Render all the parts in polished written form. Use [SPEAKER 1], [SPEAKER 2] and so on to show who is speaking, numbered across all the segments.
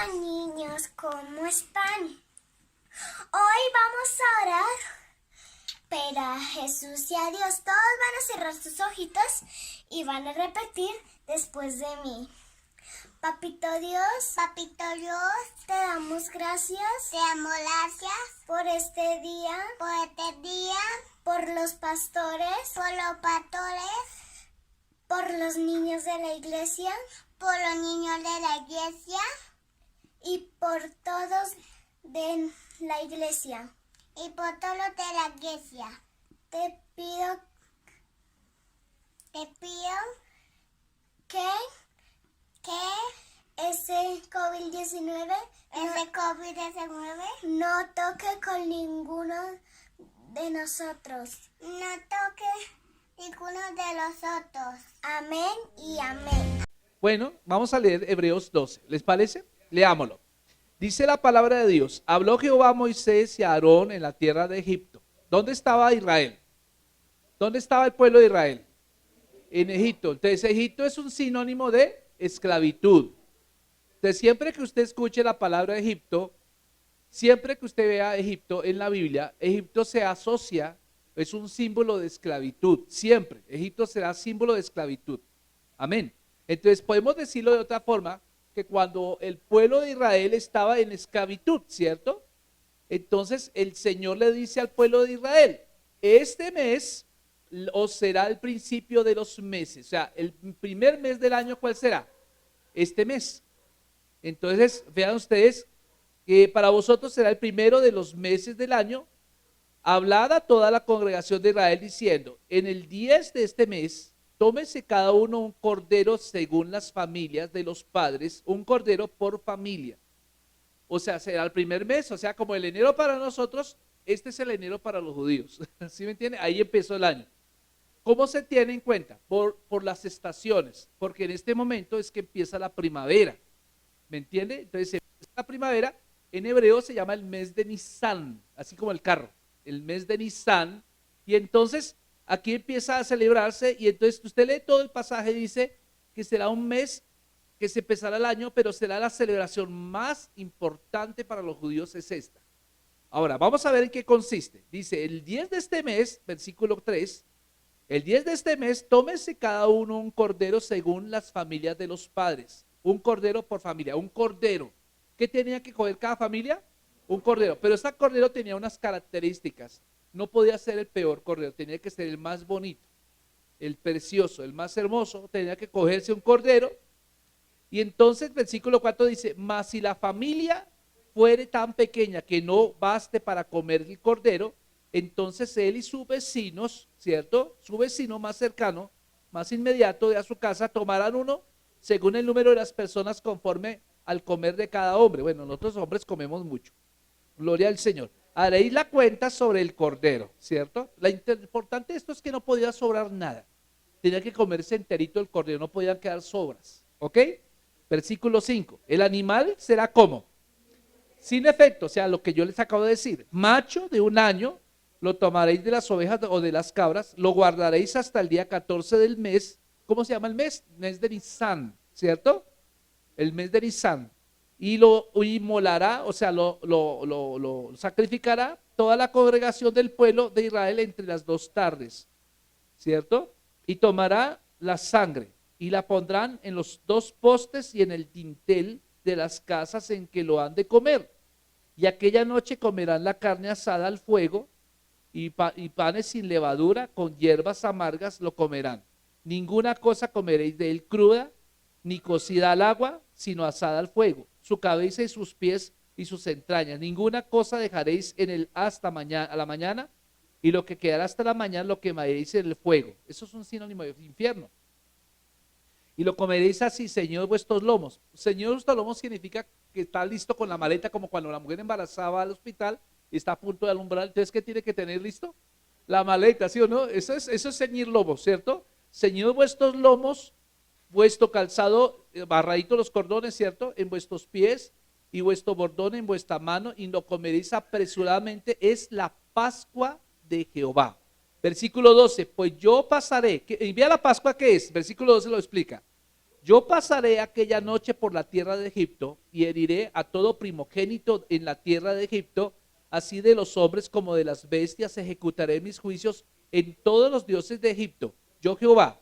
[SPEAKER 1] Hola niños, ¿cómo están? Hoy vamos a orar, pero a Jesús y a Dios. Todos van a cerrar sus ojitos y van a repetir después de mí. Papito Dios, te damos gracias por este día, por los pastores, por los niños de la iglesia y por todos de la iglesia. Te pido que ese COVID-19 no toque con ninguno de nosotros. Amén y amén.
[SPEAKER 2] Bueno, vamos a leer Hebreos 12. ¿Les parece? Leámoslo. Dice la palabra de Dios: habló Jehová a Moisés y a Aarón en la tierra de Egipto. ¿Dónde estaba Israel? ¿Dónde estaba el pueblo de Israel? En Egipto. Entonces, Egipto es un sinónimo de esclavitud. Entonces, siempre que usted escuche la palabra Egipto, siempre que usted vea Egipto en la Biblia, Egipto se asocia, es un símbolo de esclavitud. Siempre. Egipto será símbolo de esclavitud. Amén. Entonces, podemos decirlo de otra forma, que cuando el pueblo de Israel estaba en esclavitud, ¿cierto? Entonces el Señor le dice al pueblo de Israel: este mes os será el principio de los meses. O sea, el primer mes del año, ¿cuál será? Este mes. Entonces, vean ustedes que para vosotros será el primero de los meses del año. Hablad a toda la congregación de Israel diciendo: en el 10 de este mes, tómese cada uno un cordero según las familias de los padres, un cordero por familia. O sea, será el primer mes, o sea, como el enero para nosotros, este es el enero para los judíos. ¿Sí me entiende? Ahí empezó el año. ¿Cómo se tiene en cuenta? Por las estaciones, porque en este momento es que empieza la primavera. ¿Me entiende? Entonces, empieza la primavera, en hebreo se llama el mes de Nisan, así como el carro, el mes de Nisan, y entonces aquí empieza a celebrarse, y entonces usted lee todo el pasaje, dice que será un mes que se empezará el año, pero será la celebración más importante para los judíos, es esta. Ahora, vamos a ver en qué consiste. Dice: el 10 de este mes, versículo 3, el 10 de este mes, tómese cada uno un cordero según las familias de los padres. Un cordero por familia, un cordero. ¿Qué tenía que coger cada familia? Un cordero. Pero ese cordero tenía unas características. No podía ser el peor cordero, tenía que ser el más bonito, el precioso, el más hermoso. Tenía que cogerse un cordero. Y entonces versículo 4 dice: mas si la familia fuere tan pequeña que no baste para comer el cordero, entonces él y sus vecinos, ¿cierto? Su vecino más cercano, más inmediato de a su casa, tomarán uno según el número de las personas conforme al comer de cada hombre. Bueno, nosotros hombres comemos mucho. Gloria al Señor. Haréis la cuenta sobre el cordero, ¿cierto? Lo importante de esto es que no podía sobrar nada. Tenía que comerse enterito el cordero, no podían quedar sobras. ¿Ok? Versículo 5. El animal será como sin efecto, o sea, lo que yo les acabo de decir. Macho de un año, lo tomaréis de las ovejas o de las cabras, lo guardaréis hasta el día 14 del mes. ¿Cómo se llama el mes? Mes de Nisan, ¿cierto? El mes de Nisan. Y lo inmolará, o sea, lo sacrificará toda la congregación del pueblo de Israel entre las 2 tardes, ¿cierto? Y tomará la sangre y la pondrán en los 2 postes y en el dintel de las casas en que lo han de comer. Y aquella noche comerán la carne asada al fuego y panes sin levadura, con hierbas amargas lo comerán. Ninguna cosa comeréis de él cruda, ni cocida al agua, sino asada al fuego. Su cabeza y sus pies y sus entrañas. Ninguna cosa dejaréis en él hasta mañana, a la mañana, y lo que quedará hasta la mañana lo quemaréis en el fuego. Eso es un sinónimo de infierno. Y lo comeréis así, ceñidos vuestros lomos. Ceñidos vuestros lomos significa que está listo con la maleta, como cuando la mujer embarazada va al hospital y está a punto de alumbrar. Entonces, ¿qué tiene que tener listo? La maleta, ¿sí o no? Eso es ceñir lomos, ¿cierto? Ceñidos vuestros lomos, vuestro calzado, barradito los cordones, ¿cierto? En vuestros pies y vuestro bordón en vuestra mano, y lo comeréis apresuradamente. Es la Pascua de Jehová. Versículo 12, pues yo pasaré. ¿Y vea la Pascua qué es? Versículo 12 lo explica. yo pasaré aquella noche por la tierra de Egipto y heriré a todo primogénito en la tierra de Egipto, así de los hombres como de las bestias, ejecutaré mis juicios en todos los dioses de Egipto, yo Jehová.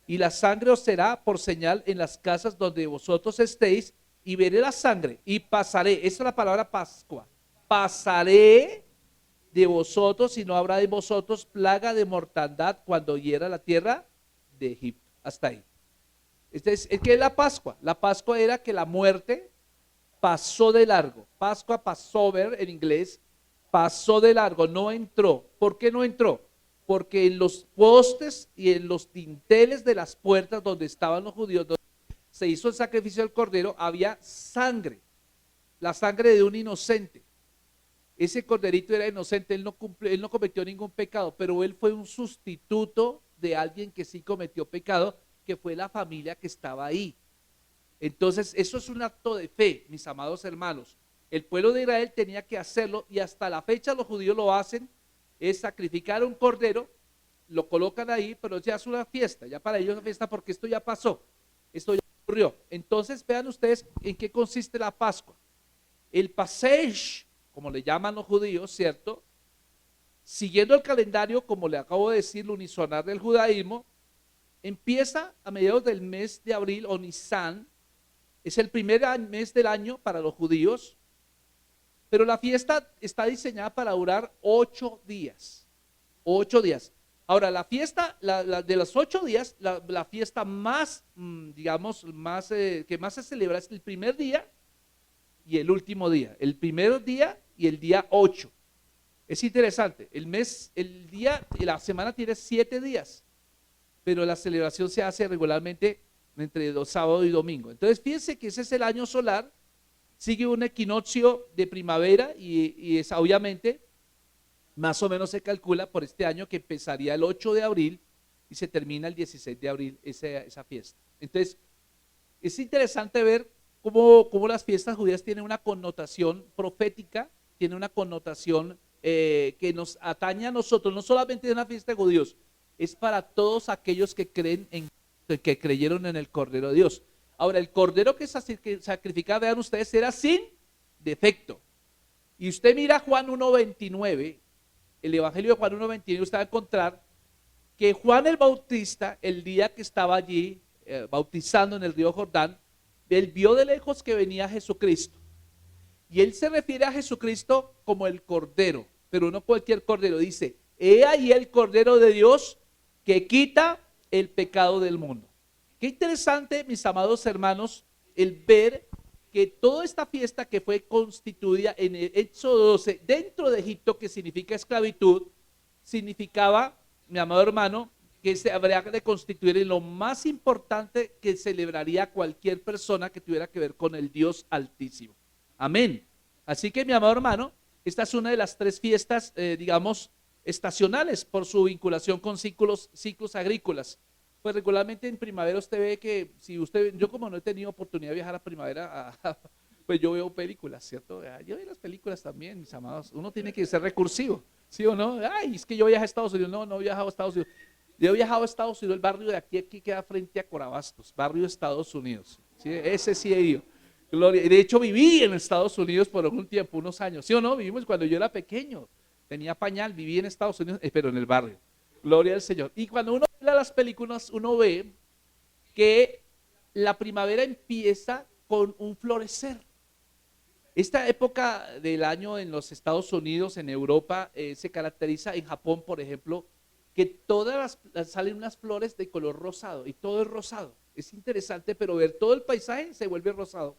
[SPEAKER 2] Y la sangre os será por señal en las casas donde vosotros estéis, y veré la sangre y pasaré. Esa es la palabra Pascua. Pasaré de vosotros y no habrá de vosotros plaga de mortandad cuando hiera la tierra de Egipto. Hasta ahí. ¿Qué es la Pascua? La Pascua era que la muerte pasó de largo. Pascua, Passover en inglés, pasó de largo, no entró. ¿Por qué no entró? Porque en los postes y en los dinteles de las puertas donde estaban los judíos, donde se hizo el sacrificio del cordero, había sangre, la sangre de un inocente. Ese corderito era inocente, él no cometió ningún pecado, pero él fue un sustituto de alguien que sí cometió pecado, que fue la familia que estaba ahí. Entonces, eso es un acto de fe, mis amados hermanos. El pueblo de Israel tenía que hacerlo y hasta la fecha los judíos lo hacen, es sacrificar un cordero, lo colocan ahí, pero ya es una fiesta, ya para ellos es una fiesta porque esto ya pasó, esto ya ocurrió. Entonces, vean ustedes en qué consiste la Pascua. El Pasej, como le llaman los judíos, ¿cierto? Siguiendo el calendario, como le acabo de decir, el unisonar del judaísmo, empieza a mediados del mes de abril o Nisan, es el primer mes del año para los judíos, pero la fiesta está diseñada para durar 8 días. 8 días. Ahora, la fiesta, de los 8 días, la fiesta más, digamos, que más se celebra es el primer día y el último día. El primer día y el día 8. Es interesante, la semana tiene 7 días, pero la celebración se hace regularmente entre sábado y domingo. Entonces, fíjense que ese es el año solar, sigue un equinoccio de primavera y es obviamente, más o menos se calcula por este año que empezaría el 8 de abril y se termina el 16 de abril esa fiesta. Entonces, es interesante ver cómo las fiestas judías tienen una connotación profética, tienen una connotación que nos atañe a nosotros, no solamente es una fiesta de judíos, es para todos aquellos que que creyeron en el Cordero de Dios. Ahora, el Cordero que sacrificaba, vean ustedes, era sin defecto. Y usted mira Juan 1:29, el Evangelio de Juan 1:29, usted va a encontrar que Juan el Bautista, el día que estaba allí bautizando en el río Jordán, él vio de lejos que venía Jesucristo. Y él se refiere a Jesucristo como el Cordero, pero no cualquier Cordero. Dice, he ahí el Cordero de Dios que quita el pecado del mundo. Qué interesante, mis amados hermanos, el ver que toda esta fiesta que fue constituida en el Éxodo 12 dentro de Egipto, que significa esclavitud, significaba, mi amado hermano, que se habría de constituir en lo más importante que celebraría cualquier persona que tuviera que ver con el Dios Altísimo. Amén. Así que, mi amado hermano, esta es una de las 3 fiestas, digamos, estacionales por su vinculación con ciclos agrícolas. Pues regularmente en primavera usted ve que, yo como no he tenido oportunidad de viajar a primavera, pues yo veo películas, ¿cierto? Yo veo las películas también, mis amados. Uno tiene que ser recursivo, ¿sí o no? Ay, es que yo viajo a Estados Unidos. No, no he viajado a Estados Unidos. Yo he viajado a Estados Unidos, el barrio de aquí queda frente a Corabastos, barrio de Estados Unidos. ¿Sí? Ese sí he ido. Gloria. De hecho, viví en Estados Unidos por algún tiempo, unos años. ¿Sí o no? Vivimos cuando yo era pequeño. Tenía pañal, viví en Estados Unidos, pero en el barrio. Gloria al Señor. Y cuando uno ve las películas, uno ve que la primavera empieza con un florecer. Esta época del año en los Estados Unidos, en Europa, se caracteriza, en Japón, por ejemplo, que salen unas flores de color rosado y todo es rosado. Es interesante, pero ver todo el paisaje se vuelve rosado.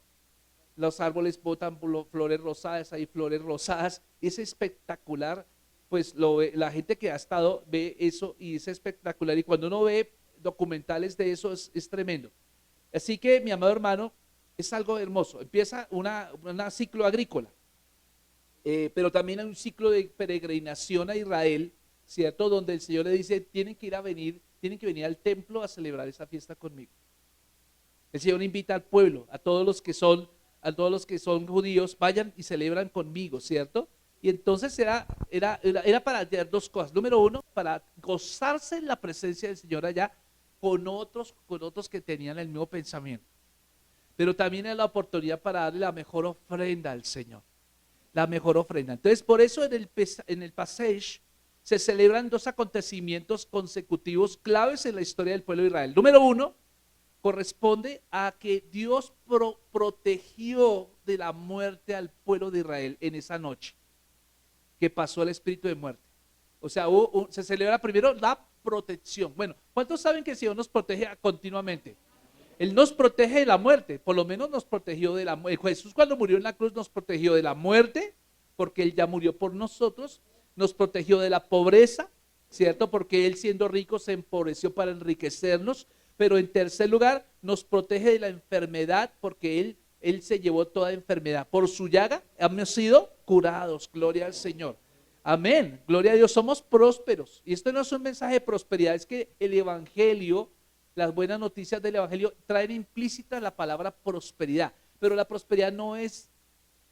[SPEAKER 2] Los árboles botan flores rosadas, hay flores rosadas, es espectacular. Pues la gente que ha estado ve eso y es espectacular. Y cuando uno ve documentales de eso es tremendo. Así que, mi amado hermano, es algo hermoso. Empieza un ciclo agrícola, pero también hay un ciclo de peregrinación a Israel, ¿cierto? Donde el Señor le dice, tienen que venir al templo a celebrar esa fiesta conmigo. El Señor invita al pueblo, a todos los que son judíos, vayan y celebran conmigo, ¿cierto? Y entonces era para hacer 2 cosas. Número 1, para gozarse en la presencia del Señor allá, con otros que tenían el mismo pensamiento. Pero también es la oportunidad para darle la mejor ofrenda al Señor. La mejor ofrenda. Entonces, por eso en el Pasaj se celebran dos acontecimientos consecutivos claves en la historia del pueblo de Israel. Número uno, corresponde a que Dios protegió de la muerte al pueblo de Israel en esa noche que pasó el espíritu de muerte. O sea, se celebra primero la protección. Bueno, ¿cuántos saben que el Señor nos protege continuamente? Él nos protege de la muerte, por lo menos nos protegió de la muerte. Jesús cuando murió en la cruz nos protegió de la muerte, porque Él ya murió por nosotros, nos protegió de la pobreza, ¿cierto? Porque Él siendo rico se empobreció para enriquecernos, pero en tercer lugar nos protege de la enfermedad, porque Él se llevó toda enfermedad. Por su llaga hemos sido curados, gloria al Señor. Amén, gloria a Dios, somos prósperos. Y esto no es un mensaje de prosperidad, es que el Evangelio, las buenas noticias del Evangelio traen implícita la palabra prosperidad, pero la prosperidad no es,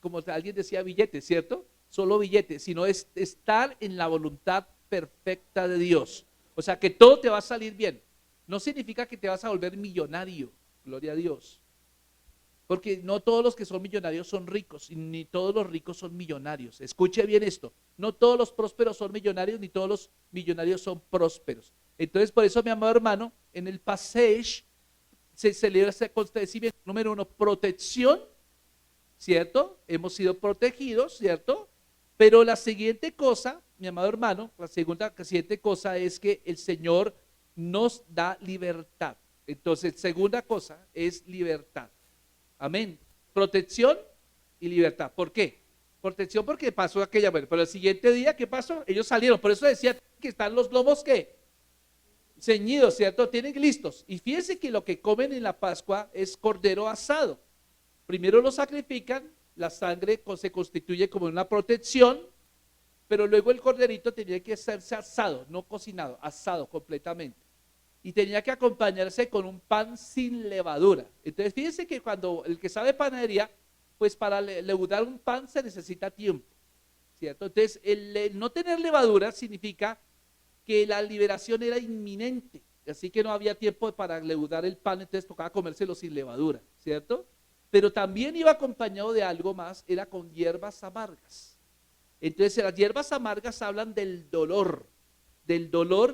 [SPEAKER 2] como alguien decía, billete, ¿cierto? Solo billete, sino es estar en la voluntad perfecta de Dios. O sea, que todo te va a salir bien. No significa que te vas a volver millonario, gloria a Dios. Porque no todos los que son millonarios son ricos, ni todos los ricos son millonarios. Escuche bien esto, no todos los prósperos son millonarios, ni todos los millonarios son prósperos. Entonces, por eso, mi amado hermano, en el Pasaj se celebra este acontecimiento. Número uno, protección, ¿cierto? Hemos sido protegidos, ¿cierto? Pero la siguiente cosa, mi amado hermano, la siguiente cosa es que el Señor nos da libertad. Entonces, segunda cosa es libertad. Amén. Protección y libertad. ¿Por qué? Protección porque pasó aquella, bueno, pero el siguiente día, ¿qué pasó? Ellos salieron, por eso decía que están los lomos, ¿qué? Ceñidos, ¿cierto? Tienen listos. Y fíjense que lo que comen en la Pascua es cordero asado. Primero lo sacrifican, la sangre se constituye como una protección, pero luego el corderito tenía que hacerse asado, no cocinado, asado completamente. Y tenía que acompañarse con un pan sin levadura. Entonces fíjense que cuando el que sabe panadería, pues para leudar un pan se necesita tiempo, ¿cierto? Entonces el no tener levadura significa que la liberación era inminente, así que no había tiempo para leudar el pan, entonces tocaba comérselo sin levadura, ¿cierto? Pero también iba acompañado de algo más, era con hierbas amargas. Entonces las hierbas amargas hablan del dolor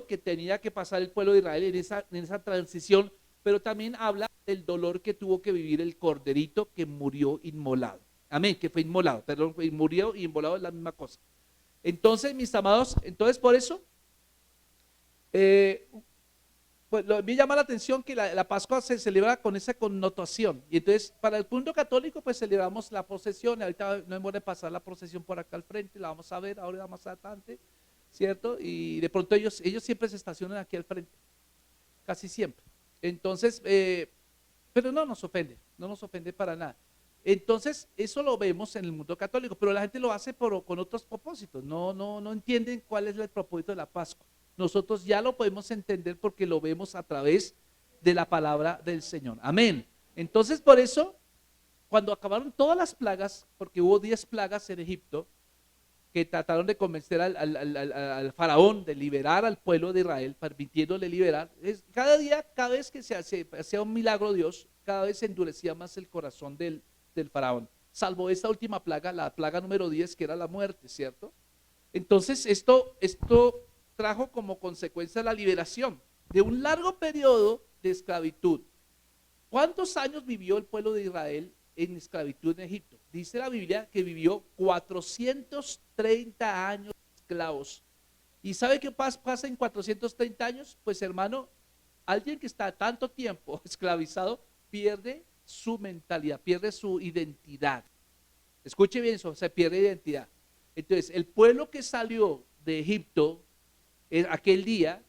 [SPEAKER 2] que tenía que pasar el pueblo de Israel en esa transición, pero también habla del dolor que tuvo que vivir el corderito que murió inmolado. Amén, que fue inmolado, perdón, murió y inmolado es la misma cosa. Entonces, mis amados, entonces por eso, pues me llama la atención que la Pascua se celebra con esa connotación. Y entonces, para el punto católico, pues celebramos la procesión. Ahorita no hemos de pasar la procesión por acá al frente, la vamos a ver ahora más adelante, ¿cierto? Y de pronto ellos siempre se estacionan aquí al frente, casi siempre. Entonces, pero no nos ofende para nada. Entonces, eso lo vemos en el mundo católico, pero la gente lo hace con otros propósitos, no entienden cuál es el propósito de la Pascua. Nosotros ya lo podemos entender porque lo vemos a través de la palabra del Señor. Amén. Entonces, por eso, cuando acabaron todas las plagas, porque hubo 10 plagas en Egipto, que trataron de convencer al faraón de liberar al pueblo de Israel, permitiéndole liberar, cada día, cada vez que se hacía un milagro Dios, cada vez se endurecía más el corazón del faraón, salvo esta última plaga, la plaga número 10, que era la muerte, ¿cierto? Entonces esto trajo como consecuencia la liberación de un largo periodo de esclavitud. ¿Cuántos años vivió el pueblo de Israel en esclavitud en Egipto? Dice la Biblia que vivió 430 años esclavos. ¿Y sabe qué pasa en 430 años? Pues hermano, alguien que está tanto tiempo esclavizado pierde su mentalidad, pierde su identidad. Escuche bien eso, se pierde identidad. Entonces, el pueblo que salió de Egipto aquel día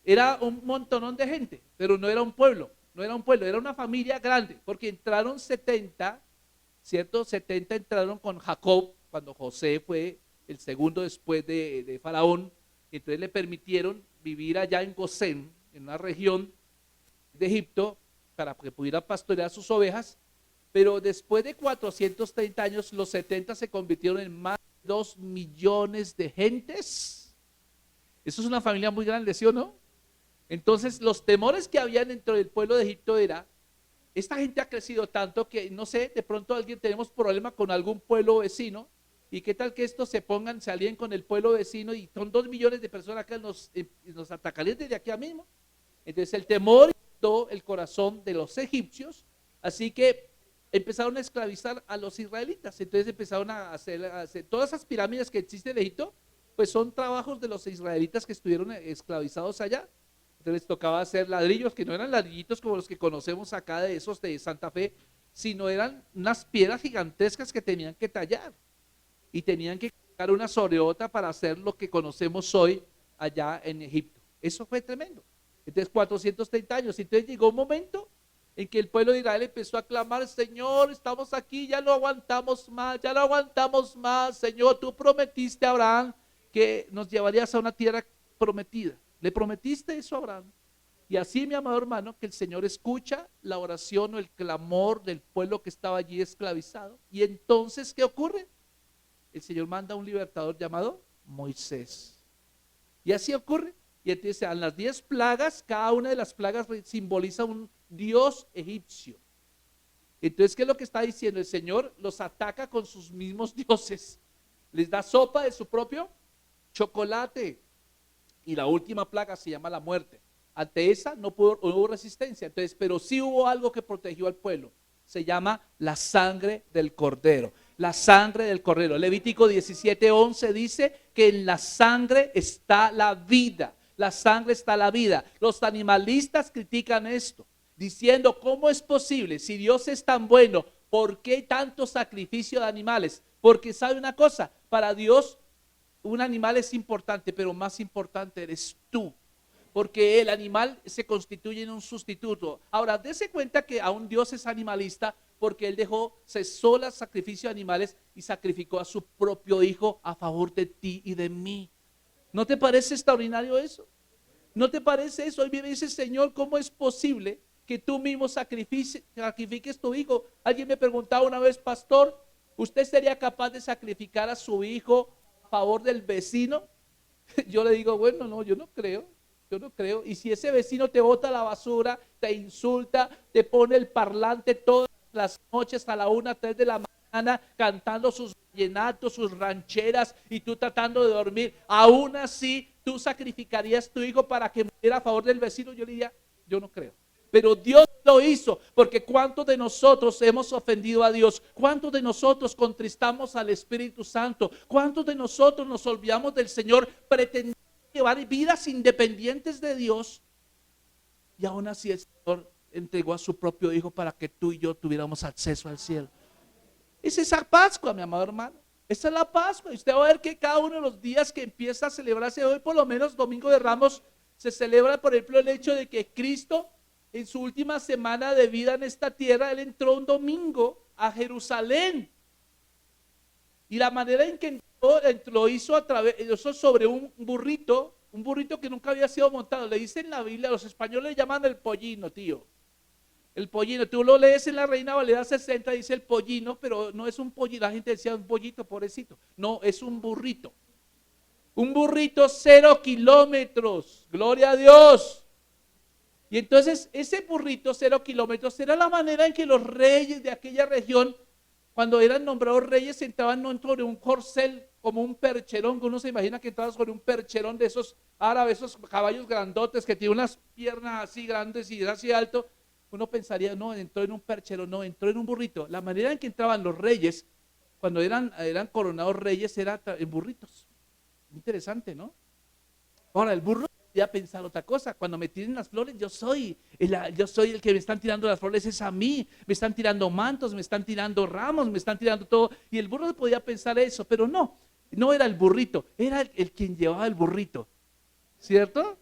[SPEAKER 2] era un montonón de gente, pero no era un pueblo, era una familia grande, porque entraron 70, ¿cierto? 70 entraron con Jacob, cuando José fue el segundo después de Faraón, y entonces le permitieron vivir allá en Gosén, en una región de Egipto, para que pudiera pastorear sus ovejas, pero después de 430 años, los 70 se convirtieron en más de 2 millones de gentes. Eso es una familia muy grande, ¿sí o no? Entonces los temores que habían dentro del pueblo de Egipto era, esta gente ha crecido tanto que no sé, de pronto alguien tenemos problema con algún pueblo vecino y qué tal que estos se alíen con el pueblo vecino y son 2 millones de personas acá, nos atacarían desde aquí mismo. Entonces el temor inundó el corazón de los egipcios, así que empezaron a esclavizar a los israelitas. Entonces empezaron a hacer todas esas pirámides que existen en Egipto, pues son trabajos de los israelitas que estuvieron esclavizados allá. Entonces les tocaba hacer ladrillos, que no eran ladrillitos como los que conocemos acá de esos de Santa Fe, sino eran unas piedras gigantescas que tenían que tallar y tenían que colocar una sobre otra para hacer lo que conocemos hoy allá en Egipto. Eso fue tremendo. Entonces 430 años. Entonces llegó un momento en que el pueblo de Israel empezó a clamar: Señor, estamos aquí, ya no aguantamos más, ya no aguantamos más. Señor, tú prometiste a Abraham que nos llevarías a una tierra prometida. ¿Le prometiste eso a Abraham? Y así, mi amado hermano, que el Señor escucha la oración o el clamor del pueblo que estaba allí esclavizado. Y entonces, ¿qué ocurre? El Señor manda un libertador llamado Moisés. Y así ocurre. Y entonces a las 10 plagas, cada una de las plagas simboliza un dios egipcio. Entonces, ¿qué es lo que está diciendo? El Señor los ataca con sus mismos dioses. Les da sopa de su propio chocolate. Y la última plaga se llama la muerte. Ante esa no hubo resistencia. Entonces, pero sí hubo algo que protegió al pueblo. Se llama la sangre del cordero. La sangre del cordero. Levítico 17:11 dice que en la sangre está la vida. La sangre está la vida. Los animalistas critican esto, diciendo: ¿cómo es posible? Si Dios es tan bueno, ¿por qué tanto sacrificio de animales? Porque sabe una cosa, para Dios un animal es importante, pero más importante eres tú. Porque el animal se constituye en un sustituto. Ahora, dése cuenta que aún Dios es animalista, porque Él cesó el sacrificio de animales y sacrificó a su propio hijo a favor de ti y de mí. ¿No te parece extraordinario eso? ¿No te parece eso? Hoy me dice: Señor, ¿cómo es posible que tú mismo sacrifiques tu hijo? Alguien me preguntaba una vez: pastor, ¿usted sería capaz de sacrificar a su hijo a favor del vecino? Yo le digo: bueno, no, yo no creo. Y si ese vecino te bota la basura, te insulta, te pone el parlante todas las noches a la 1, 3 de la mañana cantando sus vallenatos, sus rancheras, y tú tratando de dormir, aún así tú sacrificarías tu hijo para que muriera a favor del vecino. Yo le diría: yo no creo. Pero Dios lo hizo, porque ¿cuántos de nosotros hemos ofendido a Dios? ¿Cuántos de nosotros contristamos al Espíritu Santo? ¿Cuántos de nosotros nos olvidamos del Señor pretendiendo llevar vidas independientes de Dios? Y aún así el Señor entregó a su propio hijo para que tú y yo tuviéramos acceso al cielo. Es esa Pascua, mi amado hermano. Esa es la Pascua. Y usted va a ver que cada uno de los días que empieza a celebrarse hoy, por lo menos Domingo de Ramos, se celebra, por ejemplo, el hecho de que Cristo, en su última semana de vida en esta tierra, Él entró un domingo a Jerusalén. Y la manera en que entró, lo hizo sobre un burrito que nunca había sido montado. Le dicen en la Biblia, los españoles le llaman el pollino, tío. El pollino, tú lo lees en la Reina Valera 60, dice el pollino, pero no es un pollino. La gente decía: un pollito, pobrecito. No, es un burrito. Un burrito 0 kilómetros. Gloria a Dios. Y entonces ese burrito 0 kilómetros era la manera en que los reyes de aquella región, cuando eran nombrados reyes, entraban no sobre un corcel, como un percherón, que uno se imagina que entraban sobre un percherón de esos árabes, esos caballos grandotes que tienen unas piernas así grandes y así alto. Uno pensaría: no, entró en un percherón, no, entró en un burrito. La manera en que entraban los reyes, cuando eran coronados reyes, era en burritos. Interesante, ¿no? Ahora, el burro podía pensar otra cosa: cuando me tiren las flores, yo soy el que me están tirando las flores, es a mí. Me están tirando mantos, me están tirando ramos, me están tirando todo. Y el burro podía pensar eso, pero no era el burrito, era el quien llevaba el burrito, ¿cierto?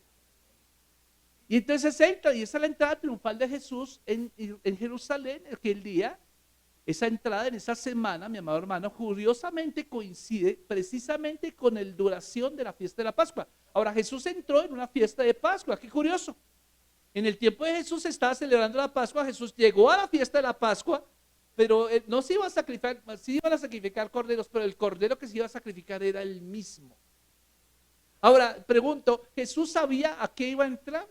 [SPEAKER 2] Y entonces entra, y esa es la entrada triunfal de Jesús en Jerusalén aquel día. Esa entrada en esa semana, mi amado hermano, curiosamente coincide precisamente con la duración de la fiesta de la Pascua. Ahora, Jesús entró en una fiesta de Pascua, qué curioso. En el tiempo de Jesús se estaba celebrando la Pascua, Jesús llegó a la fiesta de la Pascua, pero no se iba a sacrificar, sí iban a sacrificar corderos, pero el cordero que se iba a sacrificar era el mismo. Ahora, pregunto, ¿Jesús sabía a qué iba a entrar?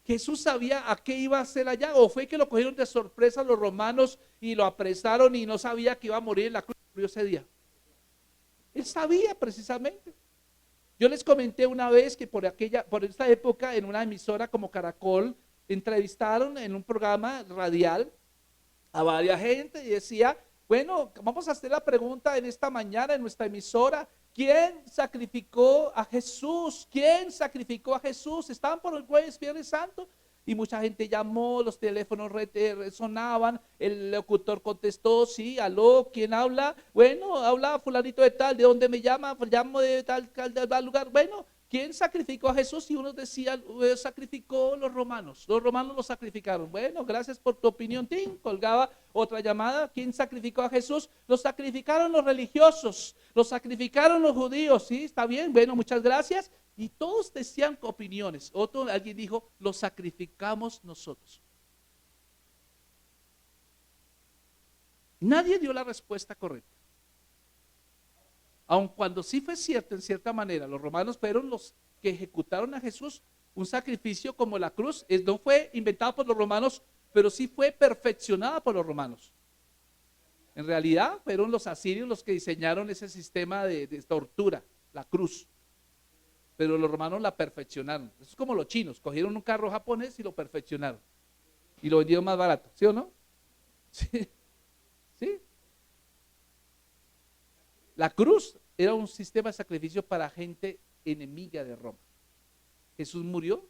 [SPEAKER 2] ¿Jesús sabía a qué iba a hacer allá? ¿O fue que lo cogieron de sorpresa los romanos y lo apresaron y no sabía que iba a morir en la cruz? Murió ese día. Él sabía precisamente. Yo les comenté una vez que por esta época, en una emisora como Caracol, entrevistaron en un programa radial a varias gente y decía, bueno, vamos a hacer la pregunta en esta mañana en nuestra emisora, ¿quién sacrificó a Jesús? ¿Quién sacrificó a Jesús? Estaban por el jueves, Viernes Santo y mucha gente llamó, los teléfonos resonaban, el locutor contestó, sí, aló, ¿quién habla? Bueno, habla fulanito de tal, ¿de dónde me llama? Pues llamo de tal lugar, bueno, ¿quién sacrificó a Jesús? Y uno decía, sacrificó los romanos lo sacrificaron. Bueno, gracias por tu opinión, Tim. Colgaba otra llamada, ¿quién sacrificó a Jesús? Lo sacrificaron los religiosos, lo sacrificaron los judíos, sí, está bien, bueno, muchas gracias. Y todos decían opiniones. Alguien dijo, lo sacrificamos nosotros. Nadie dio la respuesta correcta. Aun cuando sí fue cierto en cierta manera, los romanos fueron los que ejecutaron a Jesús, un sacrificio como la cruz, no fue inventado por los romanos, pero sí fue perfeccionada por los romanos. En realidad fueron los asirios los que diseñaron ese sistema de tortura, la cruz. Pero los romanos la perfeccionaron. Eso es como los chinos, cogieron un carro japonés y lo perfeccionaron. Y lo vendieron más barato, ¿sí o no? Sí. ¿Sí? La cruz era un sistema de sacrificio para gente enemiga de Roma. Jesús murió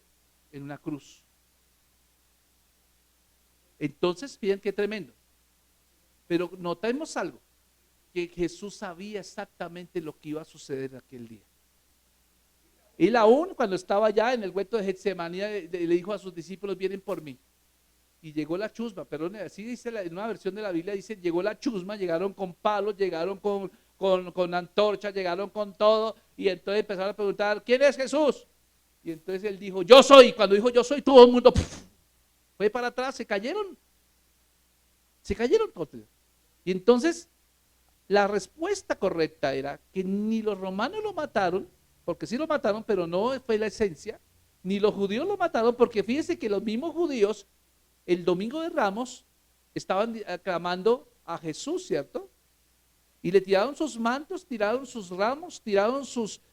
[SPEAKER 2] en una cruz. Entonces, fíjense qué tremendo. Pero notemos algo, que Jesús sabía exactamente lo que iba a suceder aquel día. Él aún cuando estaba ya en el huerto de Getsemaní le dijo a sus discípulos, vienen por mí. Y llegó la chusma, perdón, así dice en una versión de la Biblia, dice, llegó la chusma, llegaron con palos, llegaron con antorchas, llegaron con todo, y entonces empezaron a preguntar, ¿quién es Jesús? Y entonces él dijo, yo soy. Cuando dijo yo soy, todo el mundo fue para atrás, se cayeron todos. Y entonces la respuesta correcta era que ni los romanos lo mataron, porque sí lo mataron, pero no fue la esencia, ni los judíos lo mataron, porque fíjense que los mismos judíos, el domingo de Ramos, estaban aclamando a Jesús, ¿cierto? Y le tiraron sus mantos, tiraron sus ramos,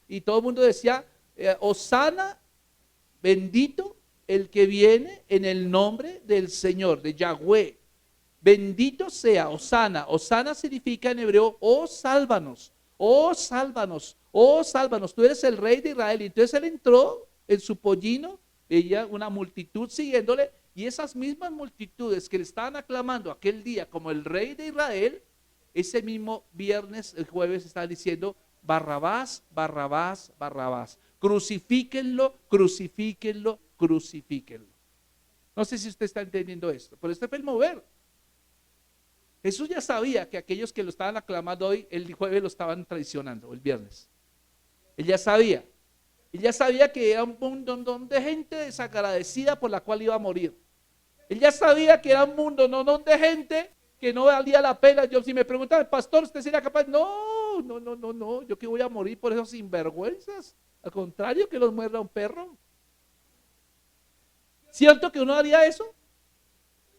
[SPEAKER 2] y todo el mundo decía, Hosana, bendito el que viene en el nombre del Señor, de Yahweh. Bendito sea, Hosana. Hosana significa en hebreo, oh sálvanos, oh sálvanos, oh sálvanos, tú eres el rey de Israel. Y entonces él entró en su pollino, veía una multitud siguiéndole, y esas mismas multitudes que le estaban aclamando aquel día como el rey de Israel, ese mismo viernes, el jueves, estaban diciendo, Barrabás, Barrabás, Barrabás, crucifíquenlo, crucifíquenlo, crucifíquenlo. No sé si usted está entendiendo esto, pero este fue el mover. Jesús ya sabía que aquellos que lo estaban aclamando hoy, el jueves lo estaban traicionando, el viernes. Él ya sabía que era un montón de gente desagradecida por la cual iba a morir. Él ya sabía que era un montón de gente que no valía la pena. Yo, si me preguntan, pastor, ¿usted sería capaz? No, yo que voy a morir por esos sinvergüenzas. Al contrario, que los muerda un perro. ¿Cierto que uno haría eso?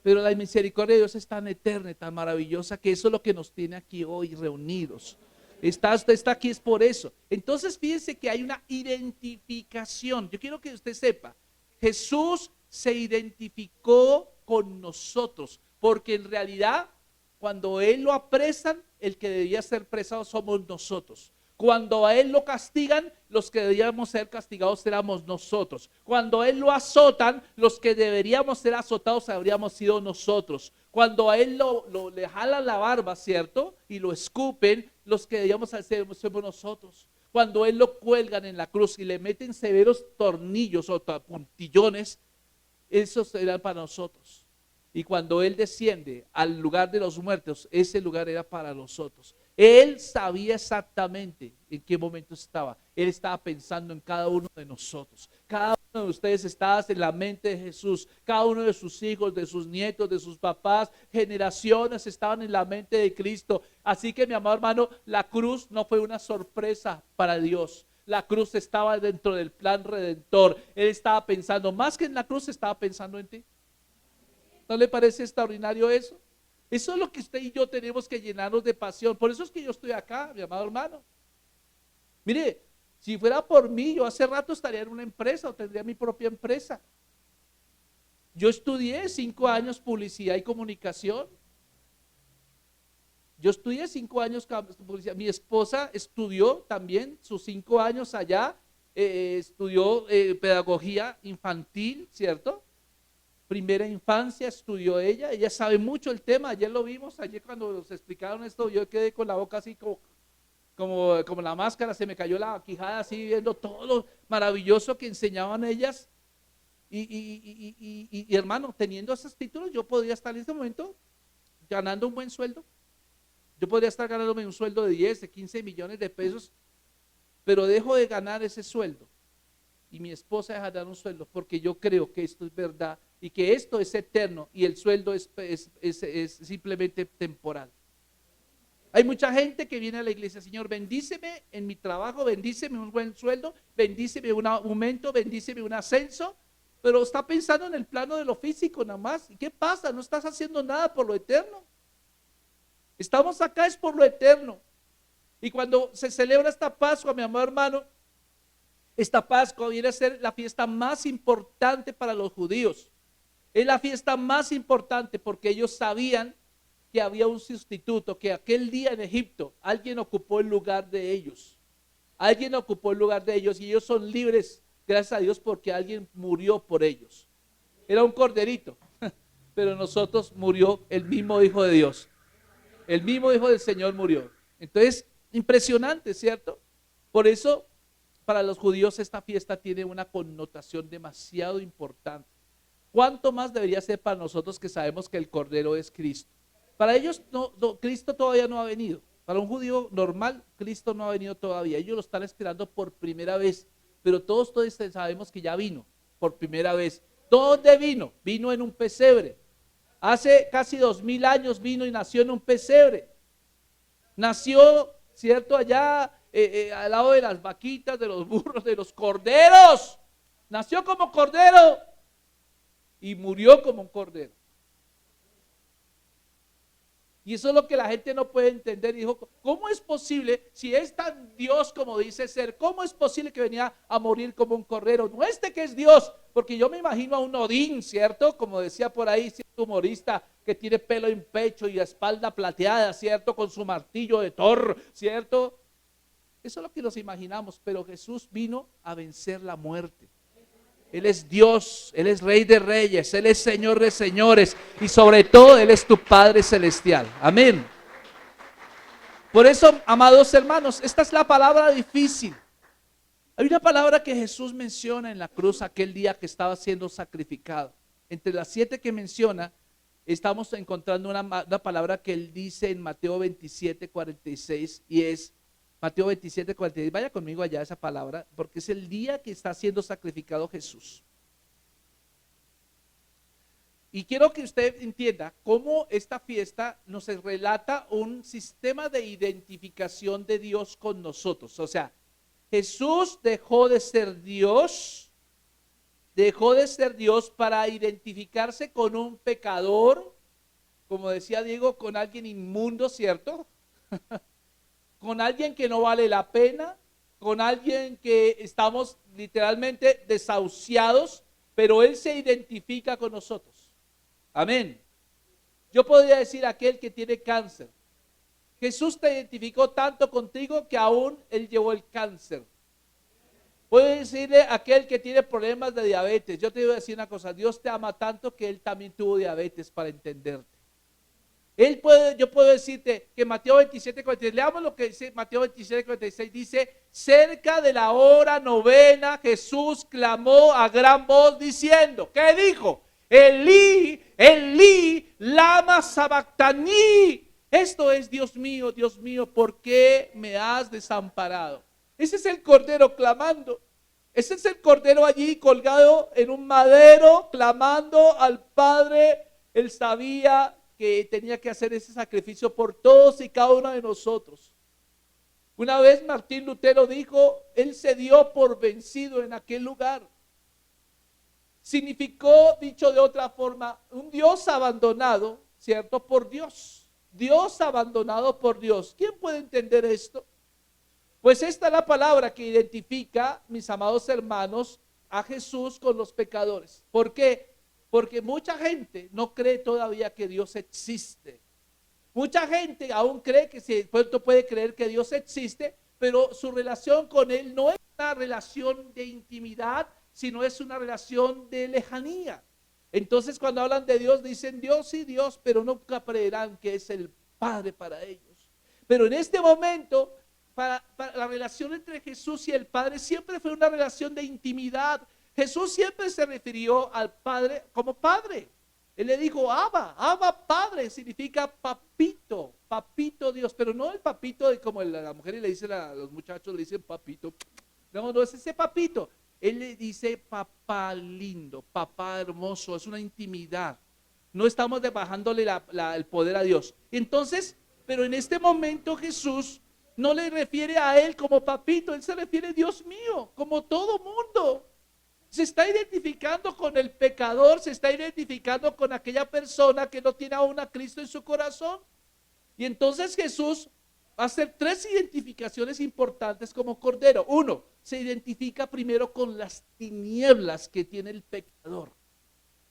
[SPEAKER 2] Pero la misericordia de Dios es tan eterna, tan maravillosa, que eso es lo que nos tiene aquí hoy reunidos. Usted está aquí es por eso. Entonces fíjense que hay una identificación. Yo quiero que usted sepa, Jesús se identificó con nosotros, porque en realidad cuando Él lo apresan, el que debía ser presado somos nosotros. Cuando a Él lo castigan, los que debíamos ser castigados éramos nosotros. Cuando a Él lo azotan, los que deberíamos ser azotados habríamos sido nosotros. Cuando a Él le jalan la barba, ¿cierto? Y lo escupen, los que debíamos hacer somos nosotros. Cuando a Él lo cuelgan en la cruz y le meten severos tornillos o puntillones, esos eran para nosotros. Y cuando Él desciende al lugar de los muertos, ese lugar era para nosotros. Él sabía exactamente en qué momento estaba. Él estaba pensando en cada uno de nosotros. Cada uno de ustedes estaba en la mente de Jesús. Cada uno de sus hijos, de sus nietos, de sus papás, generaciones estaban en la mente de Cristo. Así que mi amado hermano, la cruz no fue una sorpresa para Dios. La cruz estaba dentro del plan redentor. Él estaba pensando, más que en la cruz, estaba pensando en ti. ¿No le parece extraordinario eso? Eso es lo que usted y yo tenemos que llenarnos de pasión. Por eso es que yo estoy acá, mi amado hermano. Mire, si fuera por mí, yo hace rato estaría en una empresa o tendría mi propia empresa. Yo estudié 5 años publicidad y comunicación. Yo estudié 5 años publicidad. Mi esposa estudió también sus 5 años allá. Estudió pedagogía infantil, ¿cierto? Primera infancia estudió ella sabe mucho el tema. Ayer lo vimos, ayer cuando nos explicaron esto, yo quedé con la boca así como la máscara, se me cayó la quijada así viendo todo lo maravilloso que enseñaban ellas. Y hermano, teniendo esos títulos, yo podría estar en este momento ganando un buen sueldo. Yo podría estar ganándome un sueldo de 10, de 15 millones de pesos, pero dejo de ganar ese sueldo. Y mi esposa deja de dar un sueldo porque yo creo que esto es verdad y que esto es eterno y el sueldo es simplemente temporal. Hay mucha gente que viene a la iglesia, Señor, bendíceme en mi trabajo, bendíceme un buen sueldo, bendíceme un aumento, bendíceme un ascenso, pero está pensando en el plano de lo físico nada más. ¿Y qué pasa? No estás haciendo nada por lo eterno. Estamos acá es por lo eterno. Y cuando se celebra esta Pascua, mi amado hermano, esta Pascua viene a ser la fiesta más importante para los judíos. Es la fiesta más importante porque ellos sabían que había un sustituto, que aquel día en Egipto alguien ocupó el lugar de ellos. Alguien ocupó el lugar de ellos y ellos son libres, gracias a Dios, porque alguien murió por ellos. Era un corderito, pero nosotros murió el mismo Hijo de Dios. El mismo Hijo del Señor murió. Entonces, impresionante, ¿cierto? Por eso, para los judíos esta fiesta tiene una connotación demasiado importante. ¿Cuánto más debería ser para nosotros que sabemos que el Cordero es Cristo? Para ellos Cristo todavía no ha venido. Para un judío normal, Cristo no ha venido todavía. Ellos lo están esperando por primera vez, pero todos sabemos que ya vino por primera vez. ¿Dónde vino? Vino en un pesebre. Hace casi 2000 años vino y nació en un pesebre. Nació, ¿cierto? Allá al lado de las vaquitas, de los burros, de los corderos. Nació como cordero y murió como un cordero. Y eso es lo que la gente no puede entender. Dijo, ¿cómo es posible, si es tan Dios como dice ser, cómo es posible que venía a morir como un cordero? No que es Dios, porque yo me imagino a un Odín, ¿cierto? Como decía por ahí cierto humorista que tiene pelo en pecho y espalda plateada, ¿cierto? Con su martillo de Thor, ¿cierto? Eso es lo que nos imaginamos, pero Jesús vino a vencer la muerte. Él es Dios, Él es Rey de Reyes, Él es Señor de Señores y sobre todo Él es tu Padre Celestial. Amén. Por eso, amados hermanos, esta es la palabra difícil. Hay una palabra que Jesús menciona en la cruz aquel día que estaba siendo sacrificado. Entre las 7 que menciona, estamos encontrando una palabra que Él dice en Mateo 27:46 y es Mateo 27:46, vaya conmigo allá esa palabra, porque es el día que está siendo sacrificado Jesús. Y quiero que usted entienda cómo esta fiesta nos relata un sistema de identificación de Dios con nosotros. O sea, Jesús dejó de ser Dios para identificarse con un pecador, como decía Diego, con alguien inmundo, ¿cierto? Con alguien que no vale la pena, con alguien que estamos literalmente desahuciados, pero Él se identifica con nosotros. Amén. Yo podría decir aquel que tiene cáncer. Jesús te identificó tanto contigo que aún Él llevó el cáncer. Puedo decirle a aquel que tiene problemas de diabetes. Yo te voy a decir una cosa, Dios te ama tanto que Él también tuvo diabetes para entenderte. Yo puedo decirte que Mateo 27:46, leamos lo que dice Mateo 27:46, dice, cerca de la hora novena Jesús clamó a gran voz diciendo, ¿qué dijo? Elí, Elí, lama sabactani. Esto es, Dios mío, ¿por qué me has desamparado? Ese es el cordero clamando. Ese es el cordero allí colgado en un madero, clamando al Padre. Él sabía que tenía que hacer ese sacrificio por todos y cada uno de nosotros. Una vez Martín Lutero dijo, él se dio por vencido en aquel lugar. Significó, dicho de otra forma, un Dios abandonado, ¿cierto? Por Dios. Dios abandonado por Dios. ¿Quién puede entender esto? Pues esta es la palabra que identifica, mis amados hermanos, a Jesús con los pecadores. ¿Por qué? Porque mucha gente no cree todavía que Dios existe. Mucha gente aún cree que se puede creer que Dios existe, pero su relación con Él no es una relación de intimidad, sino es una relación de lejanía. Entonces cuando hablan de Dios dicen Dios y Dios, pero nunca creerán que es el Padre para ellos. Pero en este momento, para la relación entre Jesús y el Padre siempre fue una relación de intimidad. Jesús siempre se refirió al Padre como Padre. Él le dijo Abba, Abba Padre, significa papito, papito Dios, pero no el papito de como la mujer y le dicen a los muchachos, le dicen papito. No, no es ese papito. Él le dice papá lindo, papá hermoso, es una intimidad. No estamos bajándole el poder a Dios. Entonces, pero en este momento Jesús no le refiere a él como papito, él se refiere a Dios mío, como todo mundo. Se está identificando con el pecador, se está identificando con aquella persona que no tiene aún a Cristo en su corazón. Y entonces Jesús va a hacer tres identificaciones importantes como Cordero. Uno, se identifica primero con las tinieblas que tiene el pecador.